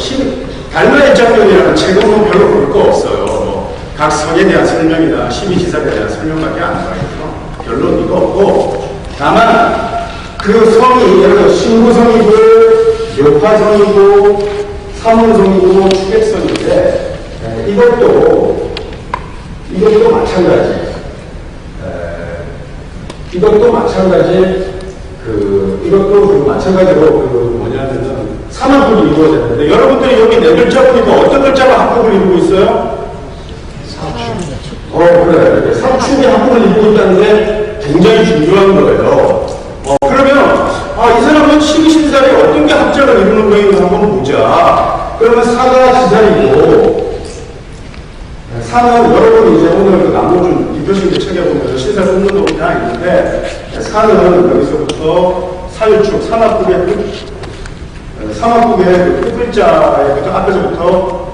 달마의 장면이라는 책은 별로 볼 거 없어요. 각 성에 대한 설명이나 12지사에 대한 설명밖에 안 나와 있고 별로 이거 없고 다만 그 성이 예를 들어 신구성이고 묘파성이고 사문성이고 추객성인데 이것도 마찬가지. 이것도 마찬가지로 뭐냐면은 삼합분이 이루어졌는데 여러분들이 여기 네 글자 보니까 어떤 글자가 합법을 이루고 있어요? 그래. 삼축이 합법을 이루고 있다는 게 굉장히 중요한 거예요. 그러면 이 사람은 12신살에 어떤 게 합작을 이루는 거인가 한번 보자. 그러면 사가 지살이고 사는 여러분이 이제 오늘 그 남노준 이표식 책에 보면 신살 뽑는 놈이 다 있는데 사는 여기서부터 살축, 삼합국의 끝 글자의 앞에서부터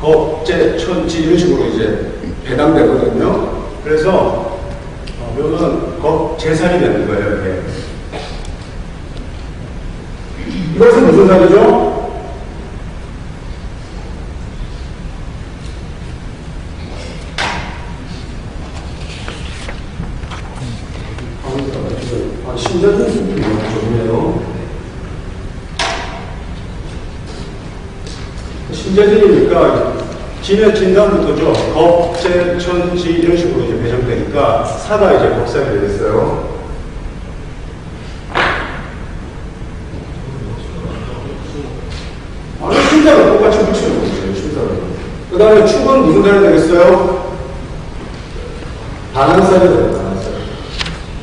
겁재, 천지 이런 식으로 이제 배당되거든요. 그래서 묘는 겁재살이 되는 거예요. 이렇게. 이것은 무슨 살이죠? 신자진 좋네요. 신자진이니까 진의 진단부터죠. 겁재, 천지 이런 식으로 이제 배정되니까 사가 이제 겁살이 되겠어요. 신자가 똑같이 붙이는 거죠. 신자가. 그 다음에 축은 무슨 달이 되겠어요? 반환살이 되겠다.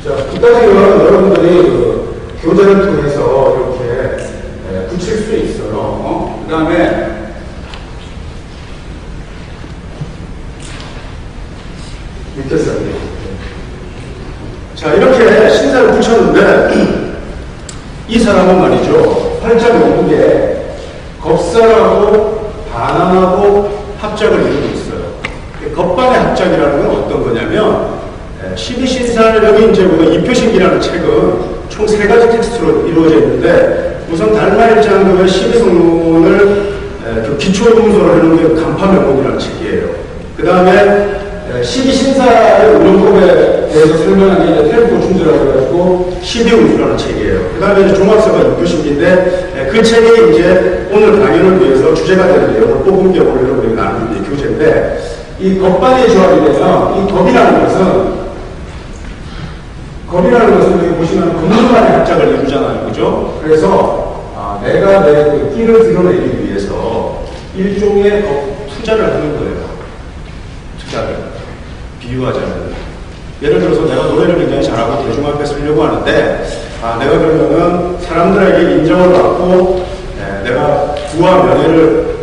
자, 이까지는 여러분들이 그 교재를 통해서 이렇게 붙일 수 있어요. 그 다음에 밑에 써야 돼요. 이 사람은 말이죠. 활짝 영국에 겁살하고 반항하고 합작을 이루고 있어요. 겁반의 합작이라는 건 어떤 거냐면 12신사를 여기 이제 우리가 이표신기라는 책은 총 3가지 텍스트로 이루어져 있는데 우선 달마일장교의 12성론을 그 기초문서로 해놓은 게 간파명문이라는 책이에요. 그 다음에 12신사의 운영법에 대해서 설명한 게 이제 텔보충주라고 해가지고 12운수라는 책이에요. 그 다음에 종합서가 이표신기인데 그 책이 이제 오늘 강연을 위해서 주제가 되는 내용을 뽑은 게 오늘 여러분들이 나누는 게 교재인데 이 겁반의 조합이 되면 이 겁이라는 것은 여기 보시면 금문간의 합작을 이루잖아요. 그죠? 그래서 내가 내 그 끼를 드러내기 위해서 일종의 투자를 하는 거예요. 투자를. 비유하자면. 예를 들어서 내가 노래를 굉장히 잘하고 대중 앞에 서려고 하는데 내가 그러면은 사람들에게 인정을 받고 내가 부와 명예를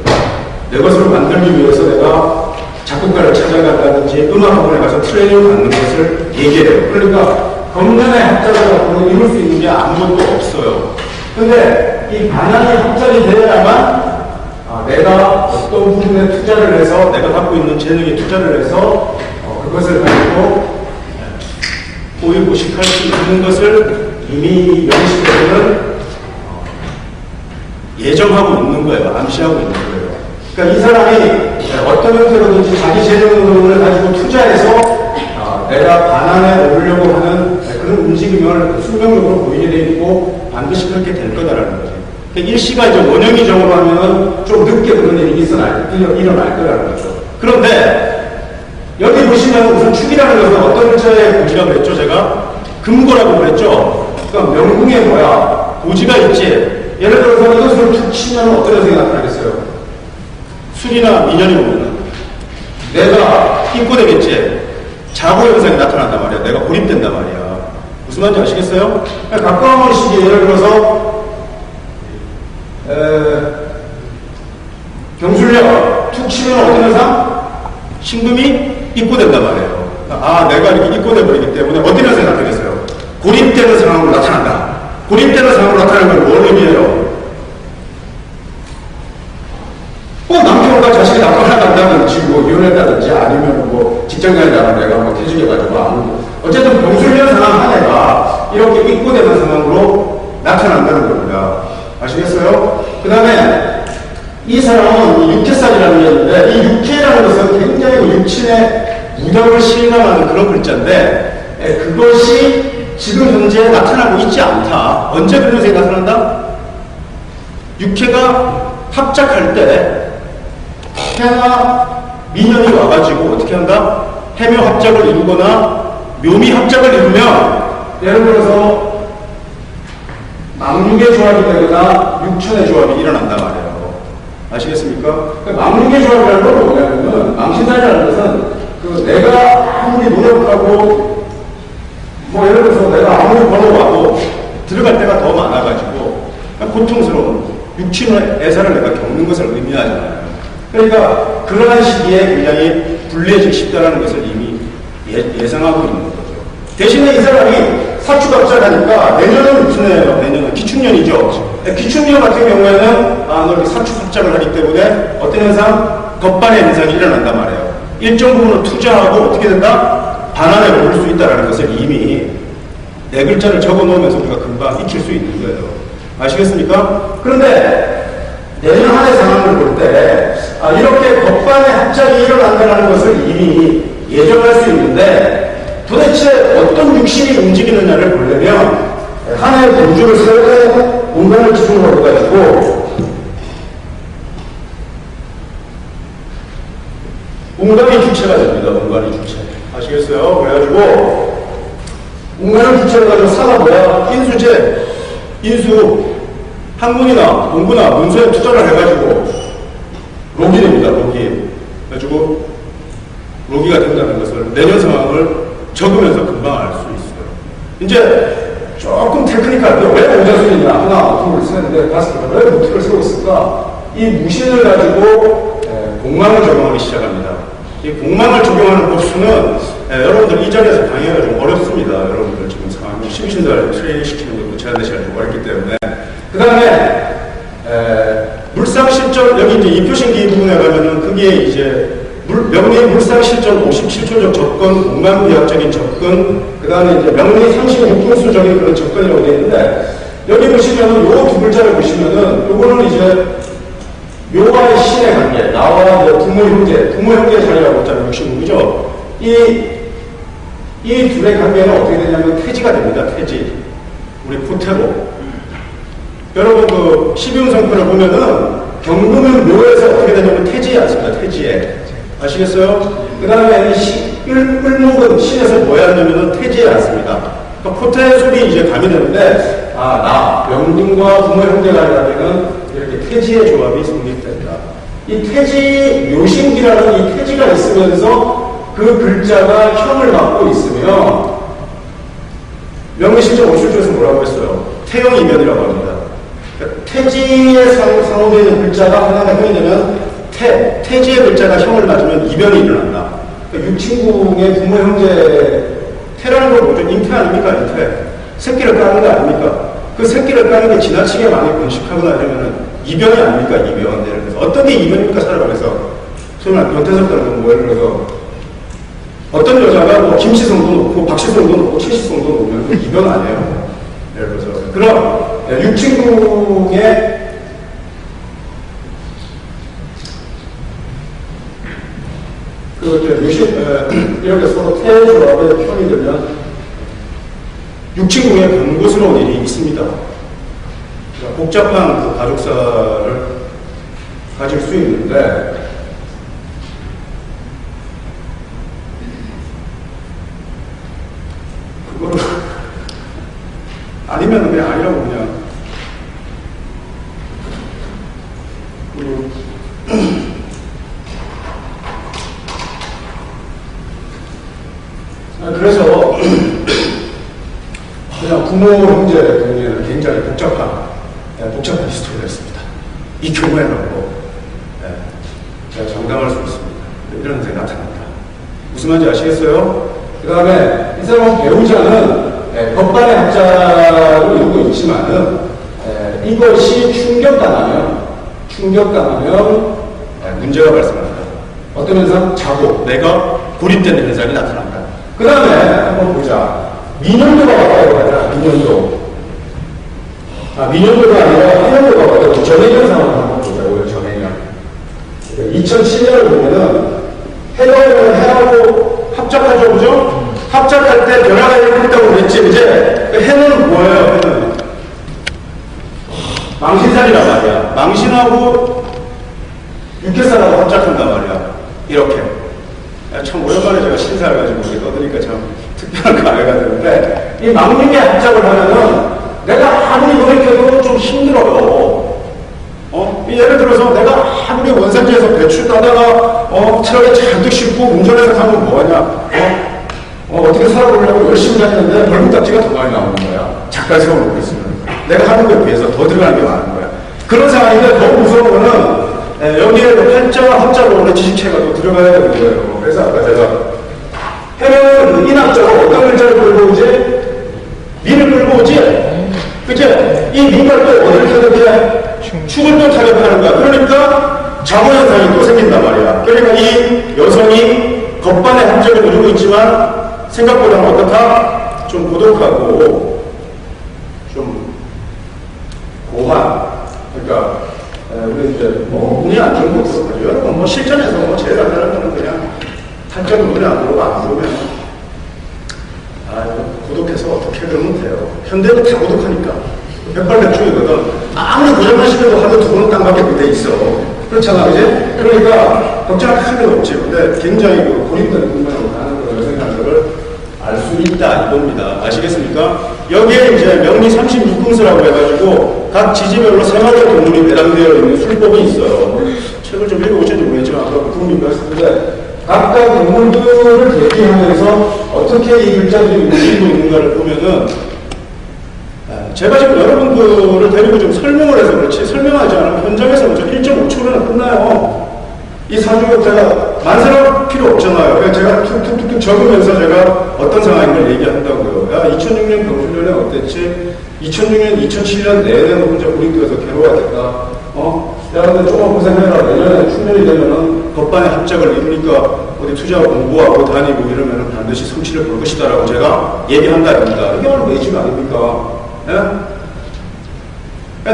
내 것으로 만들기 위해서 내가 작곡가를 찾아간다든지 음악학원에 가서 트레이닝을 받는 것을 얘기해요. 그러니까 겁난의 합작을 갖고는 이룰 수 있는 게 아무것도 없어요. 근데 이 반항이 합작이 되어야만 내가 어떤 부분에 투자를 해서 내가 갖고 있는 재능에 투자를 해서 그것을 가지고 보이고식할 수 있는 것을 이미 영시대로는 예정하고 있는 거예요. 암시하고 있는 거예요. 그러니까 이 사람이 어떤 형태로든지 자기 재능을 가지고 투자해서 내가 반환에 오르려고 하는 그런 움직임을 순간적으로 보이게 돼 있고 반드시 그렇게 될 거다라는 거죠. 그러니까 일시가 이제 원형이 정하면 좀 늦게 그런 일이 일어날 거라는 거죠. 그런데 여기 보시면 우선 축이라는 것은 어떤 글자의 고지라고 그랬죠? 제가 금고라고 그랬죠? 그러니까 명궁에 뭐야? 고지가 있지. 예를 들어서 이것을 툭 치면 어떤 현상이 나타나겠어요? 술이나 민연이 오면 내가 입고되겠지. 자고 현상이 나타난단 말이야. 내가 고립된단 말이야. 무슨 말인지 아시겠어요? 가까운 시기에 예를 들어서 경술력 툭 치면 어떤 현상? 신금이 입고된단 말이에요. 내가 이렇게 입고돼 버리기 때문에 어떤 현상이 나타나겠어요? 고립되는 상황으로 나타난다. 고립되는 상황으로 나타나는 건 뭘 의미해요? 남편과 자식이 나타난다든지 뭐 이혼했다든지 아니면 뭐 직장가에 나가 내가 뭐 퇴직해가지고 어쨌든 병술련 상황 한 해가 이렇게 입고되는 상황으로 나타난다는 겁니다. 아시겠어요? 그 다음에 이 사람은 육해살이라는 게 있는데 이 육해라는 것은 굉장히 육친의 무덤을 실감하는 그런 글자인데 그것이 지금 현재 나타나고 있지 않다. 언제 그런 현상이 나타난다? 육해가 합작할 때 해나 민연이 와가지고 어떻게 한다? 해묘 합작을 이루거나 묘미 합작을 이루면 예를 들어서 망육의 조합이 되거나 육천의 조합이 일어난단 말이에요. 아시겠습니까? 망육의 조합이라는 건 뭐냐면 망신살이라는 것은 내가 아무리 노력하고 뭐 예를 들어서 내가 아무리 벌어와도 들어갈 때가 더 많아가지고 고통스러운 육친의 애사를 내가 겪는 것을 의미하잖아요. 그러니까 그러한 시기에 굉장히 불리해지기 쉽다는 것을 이미 예상하고 있는 거죠. 대신에 이 사람이 사축합작하니까 내년은 무슨 해예요? 내년은 기축년이죠. 기축년 같은 경우에는 너 사축합작을 하기 때문에 어떤 현상? 겁반의 현상이 일어난단 말이에요. 일정 부분을 투자하고 어떻게 된다? 반환에 오를 수 있다는 것을 이미 네 글자를 적어 놓으면서 우리가 금방 익힐 수 있는 거예요. 아시겠습니까? 그런데 내년 한 해 상황을 볼 때 이렇게 겁반의 합작이 일어난다는 것을 이미 예정할 수 있는데 도대체 어떤 육신이 움직이느냐를 보려면 한 해의 공주를 세우고 공간을 기준으로 해가지고 공간이 주체가 됩니다. 공간이 주체. 아시겠어요? 그래가지고 공간을 주체로 가지고 사가 뭐야? 인수제, 인수, 학문이나 공부나 문서에 투자를 해가지고 로기 됩니다. 로기. 그래가지고 로기가 된다는 것을 내년 상황을 적으면서 금방 알 수 있어요. 이제 조금 테크니컬한데 왜 오자수이냐 하나 둘 셋 넷 다섯 개 왜 무트를 세우고 있을까? 이 무신을 가지고 공망을 적용하기 시작합니다. 이 공망을 적용하는 법수는 여러분들 이 자리에서 강의하기가 좀 어렵습니다. 여러분들 지금 상황이 심신들 트레이닝 시키는 것도 제한된 시간을 요구했기 때문에. 그 다음에, 물상 실전, 여기 이제 입표신기 부분에 가면은 그게 이제 명리 물상 실전 57초적 접근, 공간 비약적인 접근, 그 다음에 이제 명리 상식 행동수적인 그런 접근이라고 되어 있는데, 여기 보시면은 요 두 글자를 보시면은 요거는 이제 요와의 신의 관계, 나와 부모 형제 자리라고 했잖아요. 69죠. 이 둘의 관계는 어떻게 되냐면 태지가 됩니다. 태지. 우리 포테로. 여러분 그 12운성편을 보면은 경금은 묘에서 어떻게 되냐면 태지에 앉습니다. 태지에. 아시겠어요? 그 다음에 을목은 신에서 뭐에 앉냐면은 태지에 앉습니다. 그러니까 포테 속이 이제 가미되는데, 명림과 부모 형제간이라면은 이렇게 태지의 조합이 성립된다. 이 태지, 묘신기라는 이 태지가 있으면서 그 글자가 형을 갖고 있으면, 명리실전 57조에서 뭐라고 했어요? 태형이면이라고 합니다. 그러니까 태지에 상호되어 있는 글자가 하나가 형이 되면 태지의 글자가 형을 맞으면 이변이 일어난다. 그러니까 육친궁의 부모 형제, 태라는 건 뭐죠? 잉태 아닙니까? 잉태. 새끼를 까는 거 아닙니까? 그 새끼를 까는 게 지나치게 많이 번식하거나 이러면은 이변이 아닙니까? 이변. 예를 들어서. 어떤 게 이변입니까? 살아가면서. 소위 변태섭다는 건 뭐 예를 들어서 어떤 여자가 뭐 김시성도 높고 박시성도 높고 최시성도 높으면 그 이변 아니에요. 예를 들어서. 그럼 육친궁의 이렇게 서로 태조합의 편이 되면 육친궁에 번거스러운 일이 있습니다. 그러니까 복잡한 그 가족사를 가질 수 있는데, 그거를 아니면 그냥 아니라고 그냥 그래서 그냥 부모 형제 관계는 굉장히 복잡한 히스토리였습니다. 이 경우에는 뭐 제가 장담할 수 있습니다. 이런 현상이 나타납니다. 무슨 말인지 아시겠어요? 그 다음에 이 사람 배우자는 법관의 학자로 이루고 있지만은 이것이 충격당하면 문제가 발생합니다. 어떤 현상? 자고 내가 고립되는 현상이 나타납니다. 그 다음에 한번 보자. 민연도가 왔다고 하자. 민연도. 민연도가 아니라 해연도가 왔다고. 전해년상을 한번 보자고요. 전해년. 2007년을 보면은 해연을 해하고 합작하죠. 그죠? 합작할 때 변화가 있다고 그랬지. 이제 해는 뭐예요? 해는 망신살이란 말이야. 망신하고 육개살하고 합작한단 말이야. 이렇게. 참 오랜만에 제가 신사를 가지고 이렇게 떠드니까 참 특별한 감회가 드는데, 이 망림의 합작을 하면은 내가 아무리 노력해도 좀 힘들어요. 예를 들어서 내가 아무리 원산지에서 배추 따다가 트럭에 잔뜩 싣고 운전해서 가면 뭐하냐? 어떻게 살아보려고 열심히 다니는데 벌금딱지가 더 많이 나오는 거야. 작가 세워놓고 있으면 내가 하는 거에 비해서 더 들어가는 게 많은 거야. 그런 상황인데 더 무서운 거는 여기에 팔자와 합자로 오는 지식체가 또 들어가야 되는 거예요. 그래서 아까 제가 해는 인학자로 어떤 글자를 끌고 오지? 민을 끌고 오지? 그치? 이 민을 또 어디를 타격해? 축을 또 타격하는 거야. 그러니까 자고현상이 또 생긴단 말이야. 그러니까 이 여성이 겉반의 함정을 누리고 있지만 생각보다는 어떻다? 좀 고독하고 좀 고한. 그러니까 우리 이제 운이 안 좋은 것도 그렇죠. 여러분 실전에서 제일 안되는 거는 그냥 탄전은 눈에 안 들어오고 안 들어오면 고독해서 어떻게 그러면 돼요. 현대는 다 고독하니까. 백발백중이거든. 아무리 고장난 시대도 하루 두 번은 땅밖에 돼 있어. 그렇잖아, 그지? 그러니까 걱정할 필요가 없지. 근데 굉장히 고립된 국면으로 가는 그런 생각들을 알 수 있다 이겁니다. 아시겠습니까? 여기에 이제 명리 36금수라고 해가지고 각 지지별로 세 마리의 동물이 배당되어 있는 술법이 있어요. 책을 좀 읽어보셨는지 모르겠지만 아까 부모님도 했었는데 각각 동물들을 대비하면서 어떻게 이 글자들이 움직이고 있는가를 보면은 제가 지금 여러분들을 데리고 좀 설명을 해서 그렇지 설명하지 않으면 현장에서 1.5초면 끝나요. 이 사주가 제가 만세할 필요 없잖아요. 그러니까 제가 툭툭툭툭 적으면서 제가 어떤 상황인 걸 얘기한다고요. 야, 2006년 경술련에 어땠지? 2006년, 2007년 내내 혼자 우리교에서 괴로워하겠다. 야, 근데 조금 고생해라. 내년에 충년이 되면은 법반의 합작을 이루니까 어디 투자하고 공부하고 다니고 이러면은 반드시 성취를 볼 것이다라고 제가 얘기한다, 입니다. 이게 오늘 매집 아닙니까? 예?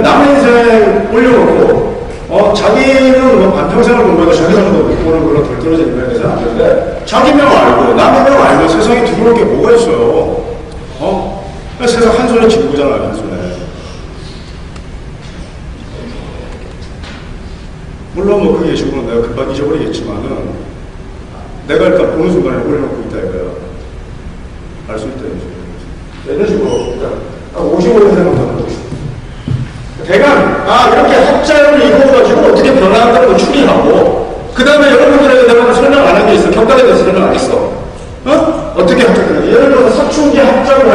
남의 인생 올려놓고, 자기는 뭐 반평생을 공부해도 자기 정도 못 보는 그런 덜떨어진 인간이 되지 않는데, 자기 명 알고, 남의 명 알면 세상에 두려울 게 뭐가 있어요? 세상 한 손에 쥐고잖아요, 한 손에. 물론 뭐 그게 지금은 내가 금방 잊어버리겠지만은, 내가 일단 보는 순간에 올려놓고 있다 이거야. 알 수 있다, 이제. 이런 식으로, 일단, 55년생부터 하고 있어. 대강, 이렇게 합작을 이루어가지고 어떻게 변화한다는 걸 추리하고, 그 다음에 여러분들에게 내가 설명 안 한 게 있어. 격단에 대해서 설명 안 했어. 어떻게 합작되는지. 예를 들어서 사춘기 합작을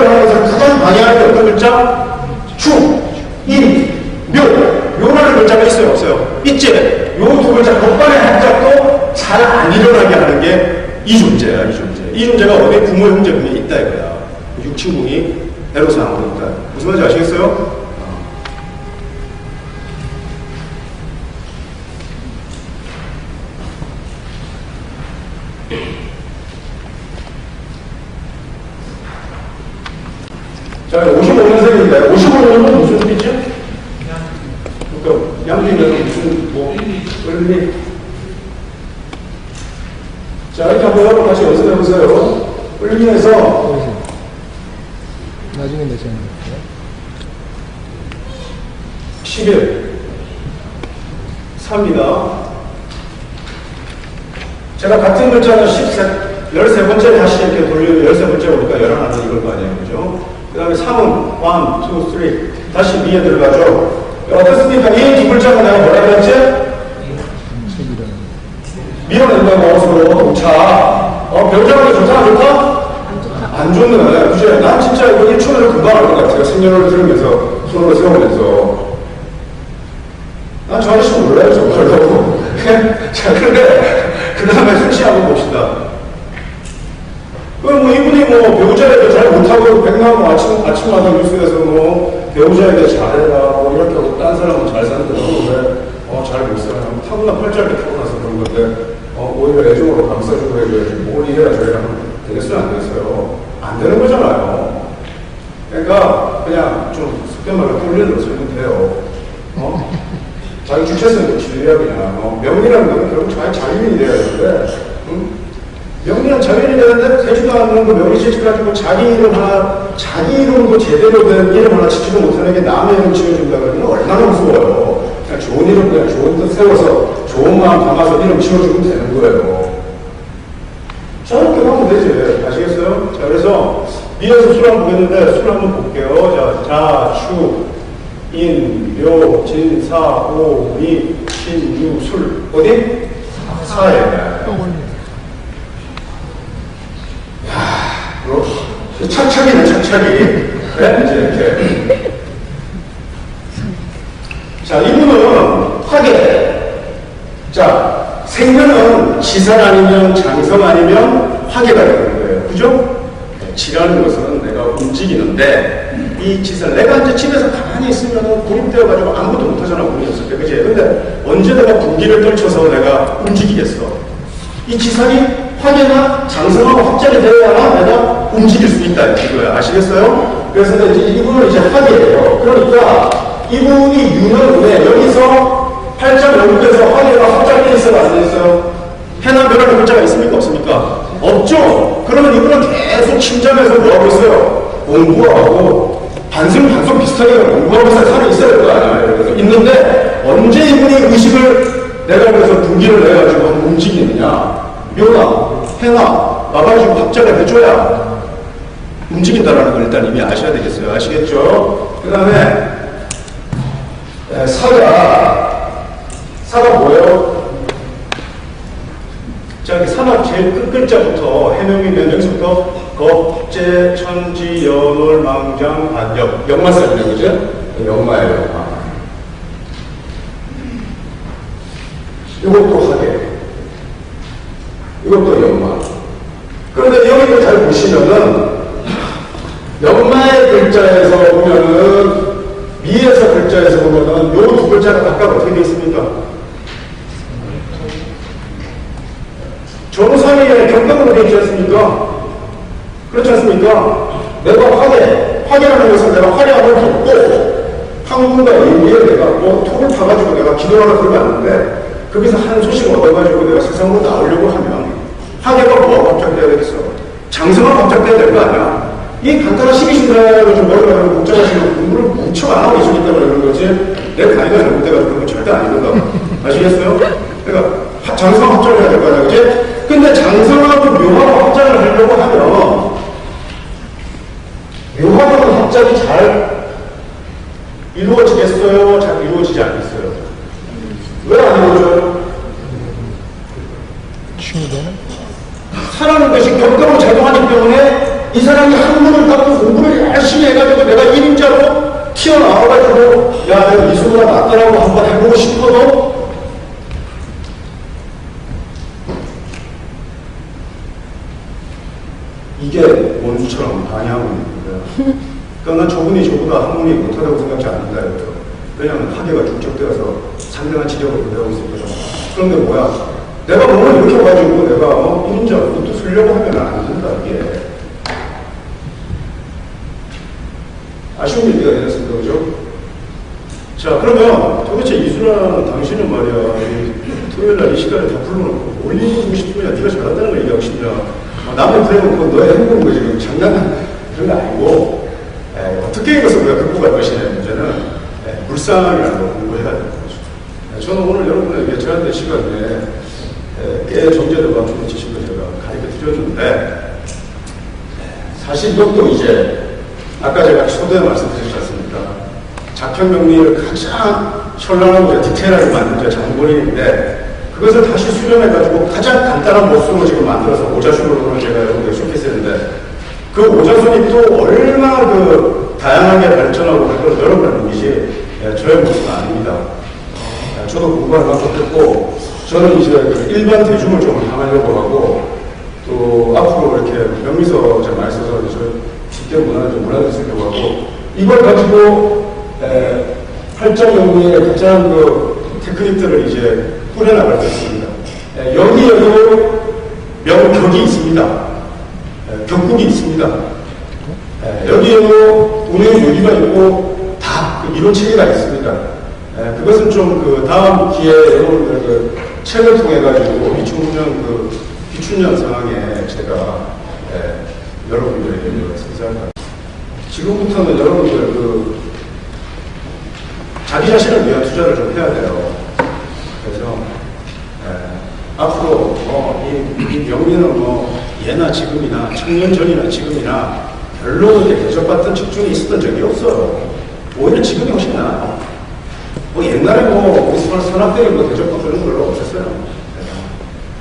하면서 가장 방해하는 게 어떤 글자? 추, 인, 묘. 묘라는 글자가 있어요, 없어요? 있지? 요 두 글자, 법반의 합작도 잘 안 일어나게 하는 게 이 존재야, 이 존재. 이 존재가 어디 부모, 형제, 분에 있다 이거야. 육친궁이 에로사항으로 있다. 무슨 말인지 아시겠어요? 자, 55년생인데, 55년은 무슨 소리죠? 그러니까, 양주인에서 무슨, 원리? 자, 이렇게 한번 다시 연습해보세요. 을미에서, 나중에 내시는 거예요? 10일. 3입니다. 제가 같은 글자는 13번째 다시 이렇게 돌리면 13번째 오니까 11하나 이걸 거 아니에요. 그죠? 그 다음에 3은 1, 2, 3. 다시 미에 들어가죠. 어떻습니까? 이 두 글자가 내가 뭐라 그랬지? 밀어낸다고 서로 동차. 별자가 좋다, 안 좋다? 안 좋네. 그죠? 난 진짜 이거 1초를 금방 알 것 같아요. 생년월일 들으면서, 손으로 세우면서. 난 저 아저씨 몰라요, 정말로. 자, 그런데, 그 다음에 순시 한번 봅시다. 이분이 배우자에게 잘 못하고, 백날 아침마다 뉴스에서 배우자에게 잘해라, 이렇게 하고, 딴 사람은 잘 사는데, 왜, 잘 못 살아. 타고난 팔자를 타고나서 그런 건데, 오히려 애정으로 감싸주고 해줘야지. 뭘 이래야 저래야 하면 되겠어요, 안 되겠어요? 안 되는 거잖아요. 그러니까, 그냥 좀, 속된 말로 뚫리는 거 쓰면 돼요. 자기 주체성을 지려야 그냥. 명리라는 건 결국 자유인이 돼야 되는데, 명리는 자유인이 되는데, 되지도 않는 거 명리 지지가지고 자기 이름도 제대로 된 이름 하나 지지도 못하는 게 남의 이름 지어준다 그러면 얼마나 무서워요. 그냥 좋은 이름, 그냥 좋은 뜻 세워서, 좋은 마음 담아서 이름 지어주면 되는 거예요. 자, 이렇게 하면 되지. 아시겠어요? 자, 그래서, 미에서 술 한번 보겠는데, 술 한번 볼게요. 자, 추, 인, 묘, 진, 사, 오, 미, 신, 유, 술. 어디? 사에. 착착이네, 착착이. 그래? 이제 이렇게. 자, 이분은 화계. 자, 생명은 지상 아니면 장성 아니면 화계가 되는 거예요. 그죠? 지라는 것은 내가 움직이는데, 이 지살, 내가 이제 집에서 가만히 있으면 고립되어가지고 아무것도 못하잖아, 우리 였을 때. 그지? 근데 언제 내가 분기를 떨쳐서 내가 움직이겠어? 이 지살이 화계나 장성하고 합작이 되어야만 내가 움직일 수 있다, 이거야. 아시겠어요? 그래서 이제 이분은 이제 화계예요. 그러니까 이분이 유는 왜 여기서 팔자 연구에서 화계가 합작돼 있어요, 안 돼 있어요? 해나 묘라는 글자가 있습니까, 없습니까? 없죠? 그러면 이분은 계속 침잠해서 뭐하고 있어요? 공부하고, 반성 비슷하게 공부하고 살아 있어야 될 거 아니에요? 그래서 있는데, 언제 이분이 의식을 내가 그래서 분기를 내가지고 움직이느냐? 묘나, 해나, 나가지고 합작을 해줘야 움직인다라는 걸 일단 이미 아셔야 되겠어요. 아시겠죠? 그 다음에, 사가 뭐예요? 자, 여기 사막 제일 끝 글자부터 해명이면 여기서부터 겁재, 천지, 연월, 망장, 반역. 역마 써야 돼요, 그죠? 역마예요. 이것도 하계, 이것도 연마. 그런데 여기를 잘 보시면은 연마의 글자에서 보면은 미에서 글자에서 보면은 요 두 글자가 각각 어떻게 되어 있습니까? 정상의 경각으로 되어 있지 않습니까? 그렇지 않습니까? 내가 화계라는 것은 내가 화려함을 덮고 항문과 의미에 내가 뭐 톡을 타가지고 내가 기도하러 들어갔는데 거기서 한 소식 얻어가지고 내가 세상으로 나오려고 하면 화계가 뭐가 확장돼야 되겠어? 장성은 확장돼야 될 거 아니야? 이 간단한 시기신사를 좀 머리가 너무 복잡하시면 공부를 무척 안 하고 계시기 때문에 그런 거지 내 나이가 잘못돼가지고 그런 거 절대 아니거든. 아시겠어요? 그러니까 장성 확장을 해야 될 거 아니야, 그치? 근데 장성하고 묘하고 확장을 하려고 하면 묘하고는 확장이 잘 이루어지겠어요? 잘 이루어지지 않겠어요? 왜 안 이루어져요? 사람은 것이 격도로 작용하기 때문에 이 사람이 학문을 갖고 공부를 열심히 해가지고 내가 1인자로 튀어나와가지고 야 내가 이수보다 낫더라고 한번 해보고 싶어도 이게 원수처럼 반영하고 있는 거예요. 그러니까 난 저분이 저보다 학문이 못하다고 생각지 않는다 이거예요. 왜냐하면 학예가 축적되어서 상당한 지적을 보내고 있었거든. 그런데 뭐야? 내가 몸을 이렇게 가지고 내가 1인자 그것도 쓰려고 하면 안 된다 이게. 아쉬운 얘기가 되었습니다. 그죠? 자, 그러면 도대체 이순아 당신은 말이야 토요일날 이 시간에 다 불러놓고 올리고 싶으냐 네가 잘한다는 걸 얘기하고 싶냐 남의 프레임은 너의 행복인 거지 지금 장난 그런 거 아니고 어떻게 이것을 우리가 극복할 것이냐 문제는 물상이라는 걸 공부해야 되는 거죠. 저는 오늘 여러분에게 제한된 시간에 꽤 정제를 갖춘 지식을 제가 가르쳐 드렸는데 사실 이것도 이제 아까 제가 초대에 말씀드렸지 않습니까? 작현명리를 가장 현란하고 디테일하게 만든 게 장본인인데 그것을 다시 수렴해가지고 가장 간단한 모습으로 지금 만들어서 오자순으로 제가 여러분들 쇼케이스했는데 그 오자순이 또 얼마나 그 다양하게 발전하고 그걸 여러분의 이미지 저의 모습은 아닙니다. 저도 공부할 만큼 했고 저는 이제 그 일반 대중을 좀 향하려고 하고 또 앞으로 이렇게 명미서 제가 많이 써서 쉽게 문화를 쓰려고 하고 이걸 가지고 팔자명리의 가장 그 테크닉들을 이제 꾸려나갈 것입니다. 여기에도 명격이 있습니다. 격국이 있습니다. 여기에도 운의 요리가 있고 다 그 이론 체계가 있습니다. 그것은 좀 그 다음 기회에 여러분들 그 책을 통해 가지고 비춘년 상황에 제가 여러분들에게 선사합니다. 지금부터는 여러분들 그 자기 자신을 위한 투자를 좀 해야 돼요. 그래서 앞으로 이 명리는 예나 지금이나 청년 전이나 지금이나 별로 이렇게 대접받던 측중이 있었던 적이 없어요. 오히려 지금이 훨씬 나아요. 옛날에 우리 선학들이 대접받고 그런 거 별로 없었어요.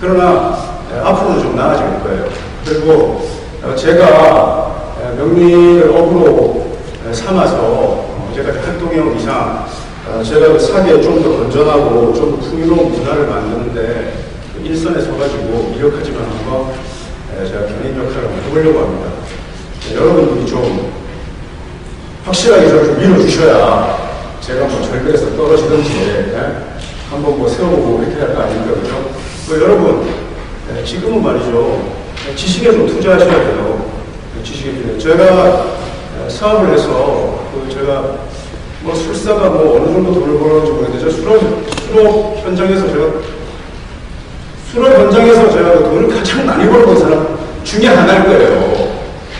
그러나 앞으로는 좀 나아질 거예요. 그리고 제가 명리를 업으로 삼아서 제가 활동해온 이상 제가 그 사계에 좀 더 건전하고 좀 더 풍요로운 문화를 만드는데 일선에 서가지고 이력하지만 한번 제가 견인 역할을 해보려고 합니다. 여러분들이 좀 확실하게 저를 좀 밀어주셔야 제가 절벽에서 떨어지든지 한번 세워보고 이렇게 할 거 아닙니까? 그죠? 여러분 지금은 말이죠. 지식에 좀 투자하셔야 돼요. 지식에 제가 사업을 해서 제가 술사가 어느 정도 돈을 벌었는지 모르겠는데 수로 현장에서 제가 돈을 가장 많이 벌어본 사람 중에 하나일 거예요.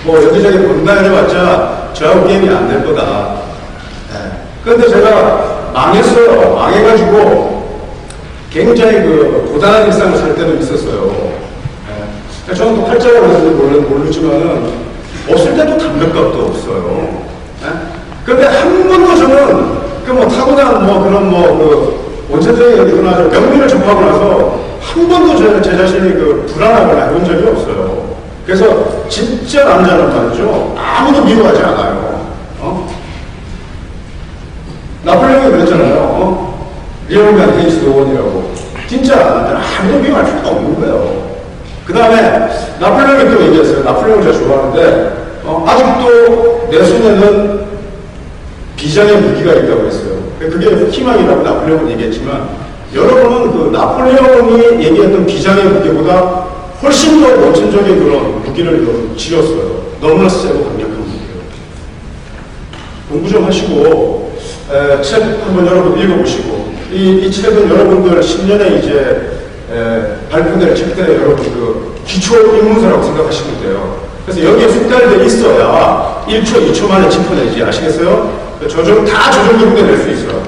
여기저기 본다 해봤자 저하고 게임이 안 될 거다. 그런데 제가 망했어요. 망해가지고 굉장히 그 고단한 일상을 살 때도 있었어요. 저는 또 팔자가 그랬는지 모르지만은 없을 때도 담배값도 없어요. 그런데 한 번도 저는 타고난 원천적인 일어나서 명리를 접하고 나서 한 번도 제 자신이 불안하거나 해본 적이 없어요. 그래서 진짜 남자는 말이죠. 아무도 미워하지 않아요. 나폴레옹이 그랬잖아요. 리얼간 헤이스 원이라고. 진짜 아무도 미워할 필요가 없는 거예요. 그 다음에 나폴레옹이 또 얘기했어요. 나폴레옹을 제가 좋아하는데 아직도 내 손에는 비장의 무기가 있다고 했어요. 그게 희망이라고 나폴레옹은 얘기했지만 여러분은 그 나폴레옹이 얘기했던 비장의 무기보다 훨씬 더 원천적인 그런 무기를 지었어요. 너무나 세고 강력한 무기예요. 공부 좀 하시고 책 한번 여러분 읽어보시고 이 책은 여러분들 10년에 이제 발표될 책들에 여러분 그 기초 입문서라고 생각하시면 돼요. 그래서 여기에 숙달돼 있어야 1초, 2초 만에 짚어내지 아시겠어요? 조정, 다 조정 기록에 낼 수 있어요.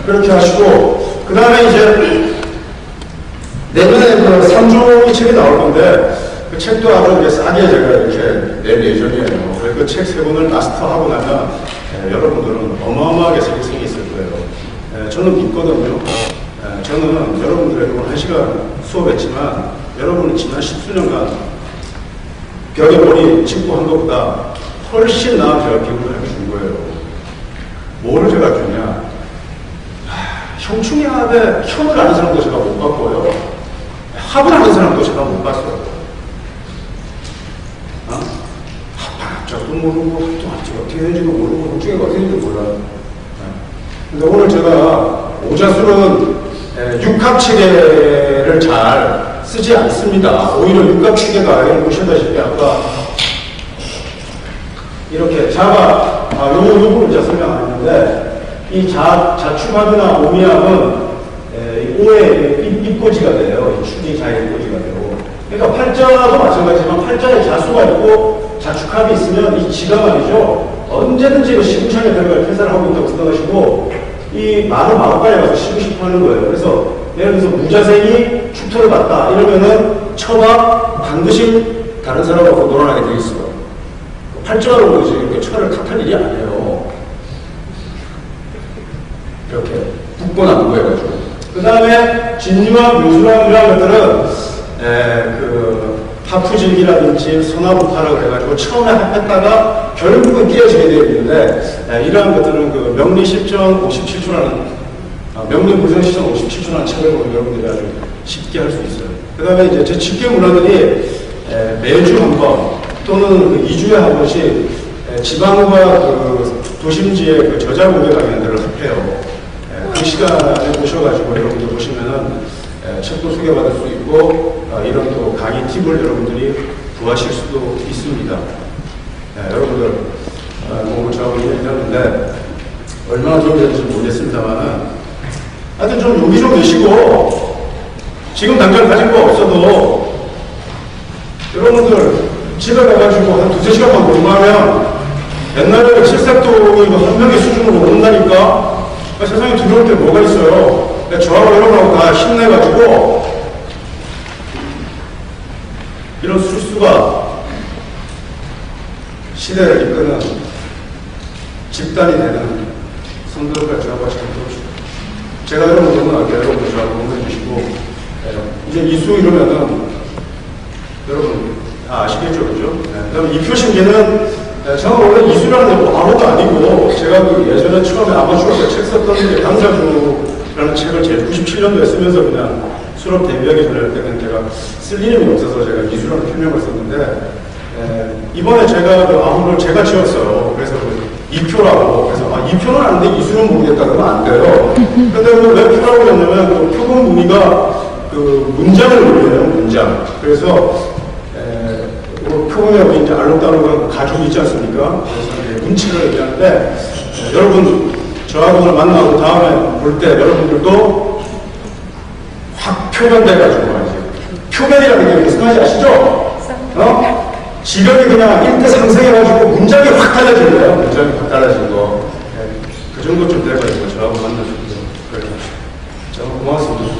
그렇게 하시고 그 다음에 이제 내년에 그 3조 책이 나올 건데 그 책도 아주 이제 싸게 제가 이렇게 낼 예정이에요. 그 책 3권을 마스터하고 나면 여러분들은 어마어마하게 세계성이 있을 거예요. 저는 믿거든요. 저는 여러분들에게 1시간 수업했지만 여러분은 지난 10수년간 벽에 머리 짚고 한 것보다 훨씬 나은 제가 기운을 준 거예요. 뭐를 제가 주냐? 형충의 합에 형을 아는 사람도 제가 못 봤고요. 합을 아는 사람도 제가 못 봤어요. 합작도 모르고 합도 어떻게 되는지도 모르고 형충이가 어떻게 되는지도 몰라요. 근데 오늘 제가 오자술은 육합체계를 잘 쓰지 않습니다. 오히려 육합체계가 보시다시피 아까 이렇게 자가 요 부분을 제가 설명 안 했는데 이 자축합이나 오미합은 오의 입고지가 돼요. 이 축이 자의 입고지가 되고 그러니까 팔자도 마찬가지지만 팔자에 자수가 있고 자축합이 있으면 이 지가 말이죠. 언제든지 그 시궁창에 들어갈 태산을 하고 있다고 생각하시고 이 많은 마법관에 가서 쉬고 싶어 하는 거예요. 그래서 예를 들어서 무자생이 축토를 봤다 이러면은 처가 반드시 다른 사람하고 놀아나게 돼 있어요. 팔자로 보이지 이렇게 처를 탓할 일이 아니에요. 이렇게 붙고 남고 해가지고 그 다음에 진유와 묘수랑 이런 것들은 그 하프질기라든지 선화부파라고 해가지고 처음에 합했다가 결국은 끼어지게 되어 있는데 이러한 것들은 그 명리실전 57초라는 명리불성실전 57초라는 책을 보면 여러분들이 아주 쉽게 할 수 있어요. 그 다음에 이제 제 직계 문화들이 매주 한 번 또는 그 2주에 한 번씩 지방과 그 도심지의 그 저자 공개 강연들을 합해요. 그 시간에 오셔가지고 여러분들 보시면은 책도 소개받을 수 있고 이런 또 강의 팁을 여러분들이 구하실 수도 있습니다. 여러분들 오늘 저하고 얘기했는데 얼마나 도움이 될지 모르겠습니다만은 하여튼 좀 용기 좀 내시고 지금 당장 가진 거 없어도 여러분들 집에 가가지고 한 2-3시간만 공부하면 옛날에 칠색동이 한 명의 수준으로 오른다니까 세상에 두려울 게 뭐가 있어요. 저하고 여러분하고 다 힘내가지고 이런 술수가 시대를 이끄는 집단이 되는 성도들과 저하고 같이 해봅시다. 제가 여러분 응원할게요. 여러분 저하고 응원해 주시고 이제 이수 이러면은 여러분 다 아시겠죠, 그죠? 그다음에 이 표신계는 저는 원래 이수라는 게 아무도 아니고 제가 그 예전에 처음에 아마추어 때 책 썼던 게 강자주라는 책을 제 97년도에 쓰면서 그냥 수업 데뷔하기 전에 때는 제가 쓸 이름이 없어서 제가 이수라는 필명을 썼는데 이번에 제가 그 아무를 제가 지었어요. 그래서 그 이표라고 그래서 이표는 아는데 이수는 모르겠다 그러면 안 돼요. 근데 왜 표라고 했냐면 그 표본 무늬가 그 문장을 의미해요. 문장. 그래서 표본에 우리 이제 알록달록한 가죽이 있지 않습니까? 그래서 문치를 얘기하는데 여러분 저하고 오늘 만나고 다음에 볼 때 여러분들도 확 표현돼가지고 말이지. 표면이라는 게 무슨 말인지 아시죠? 지력이 그냥 일대 상승해가지고 문장이 확 달라지는 거예요. 문장이 확 달라진 거. 그 정도쯤 돼가지고 저하고 만나주세요. 그래. 저 고맙습니다.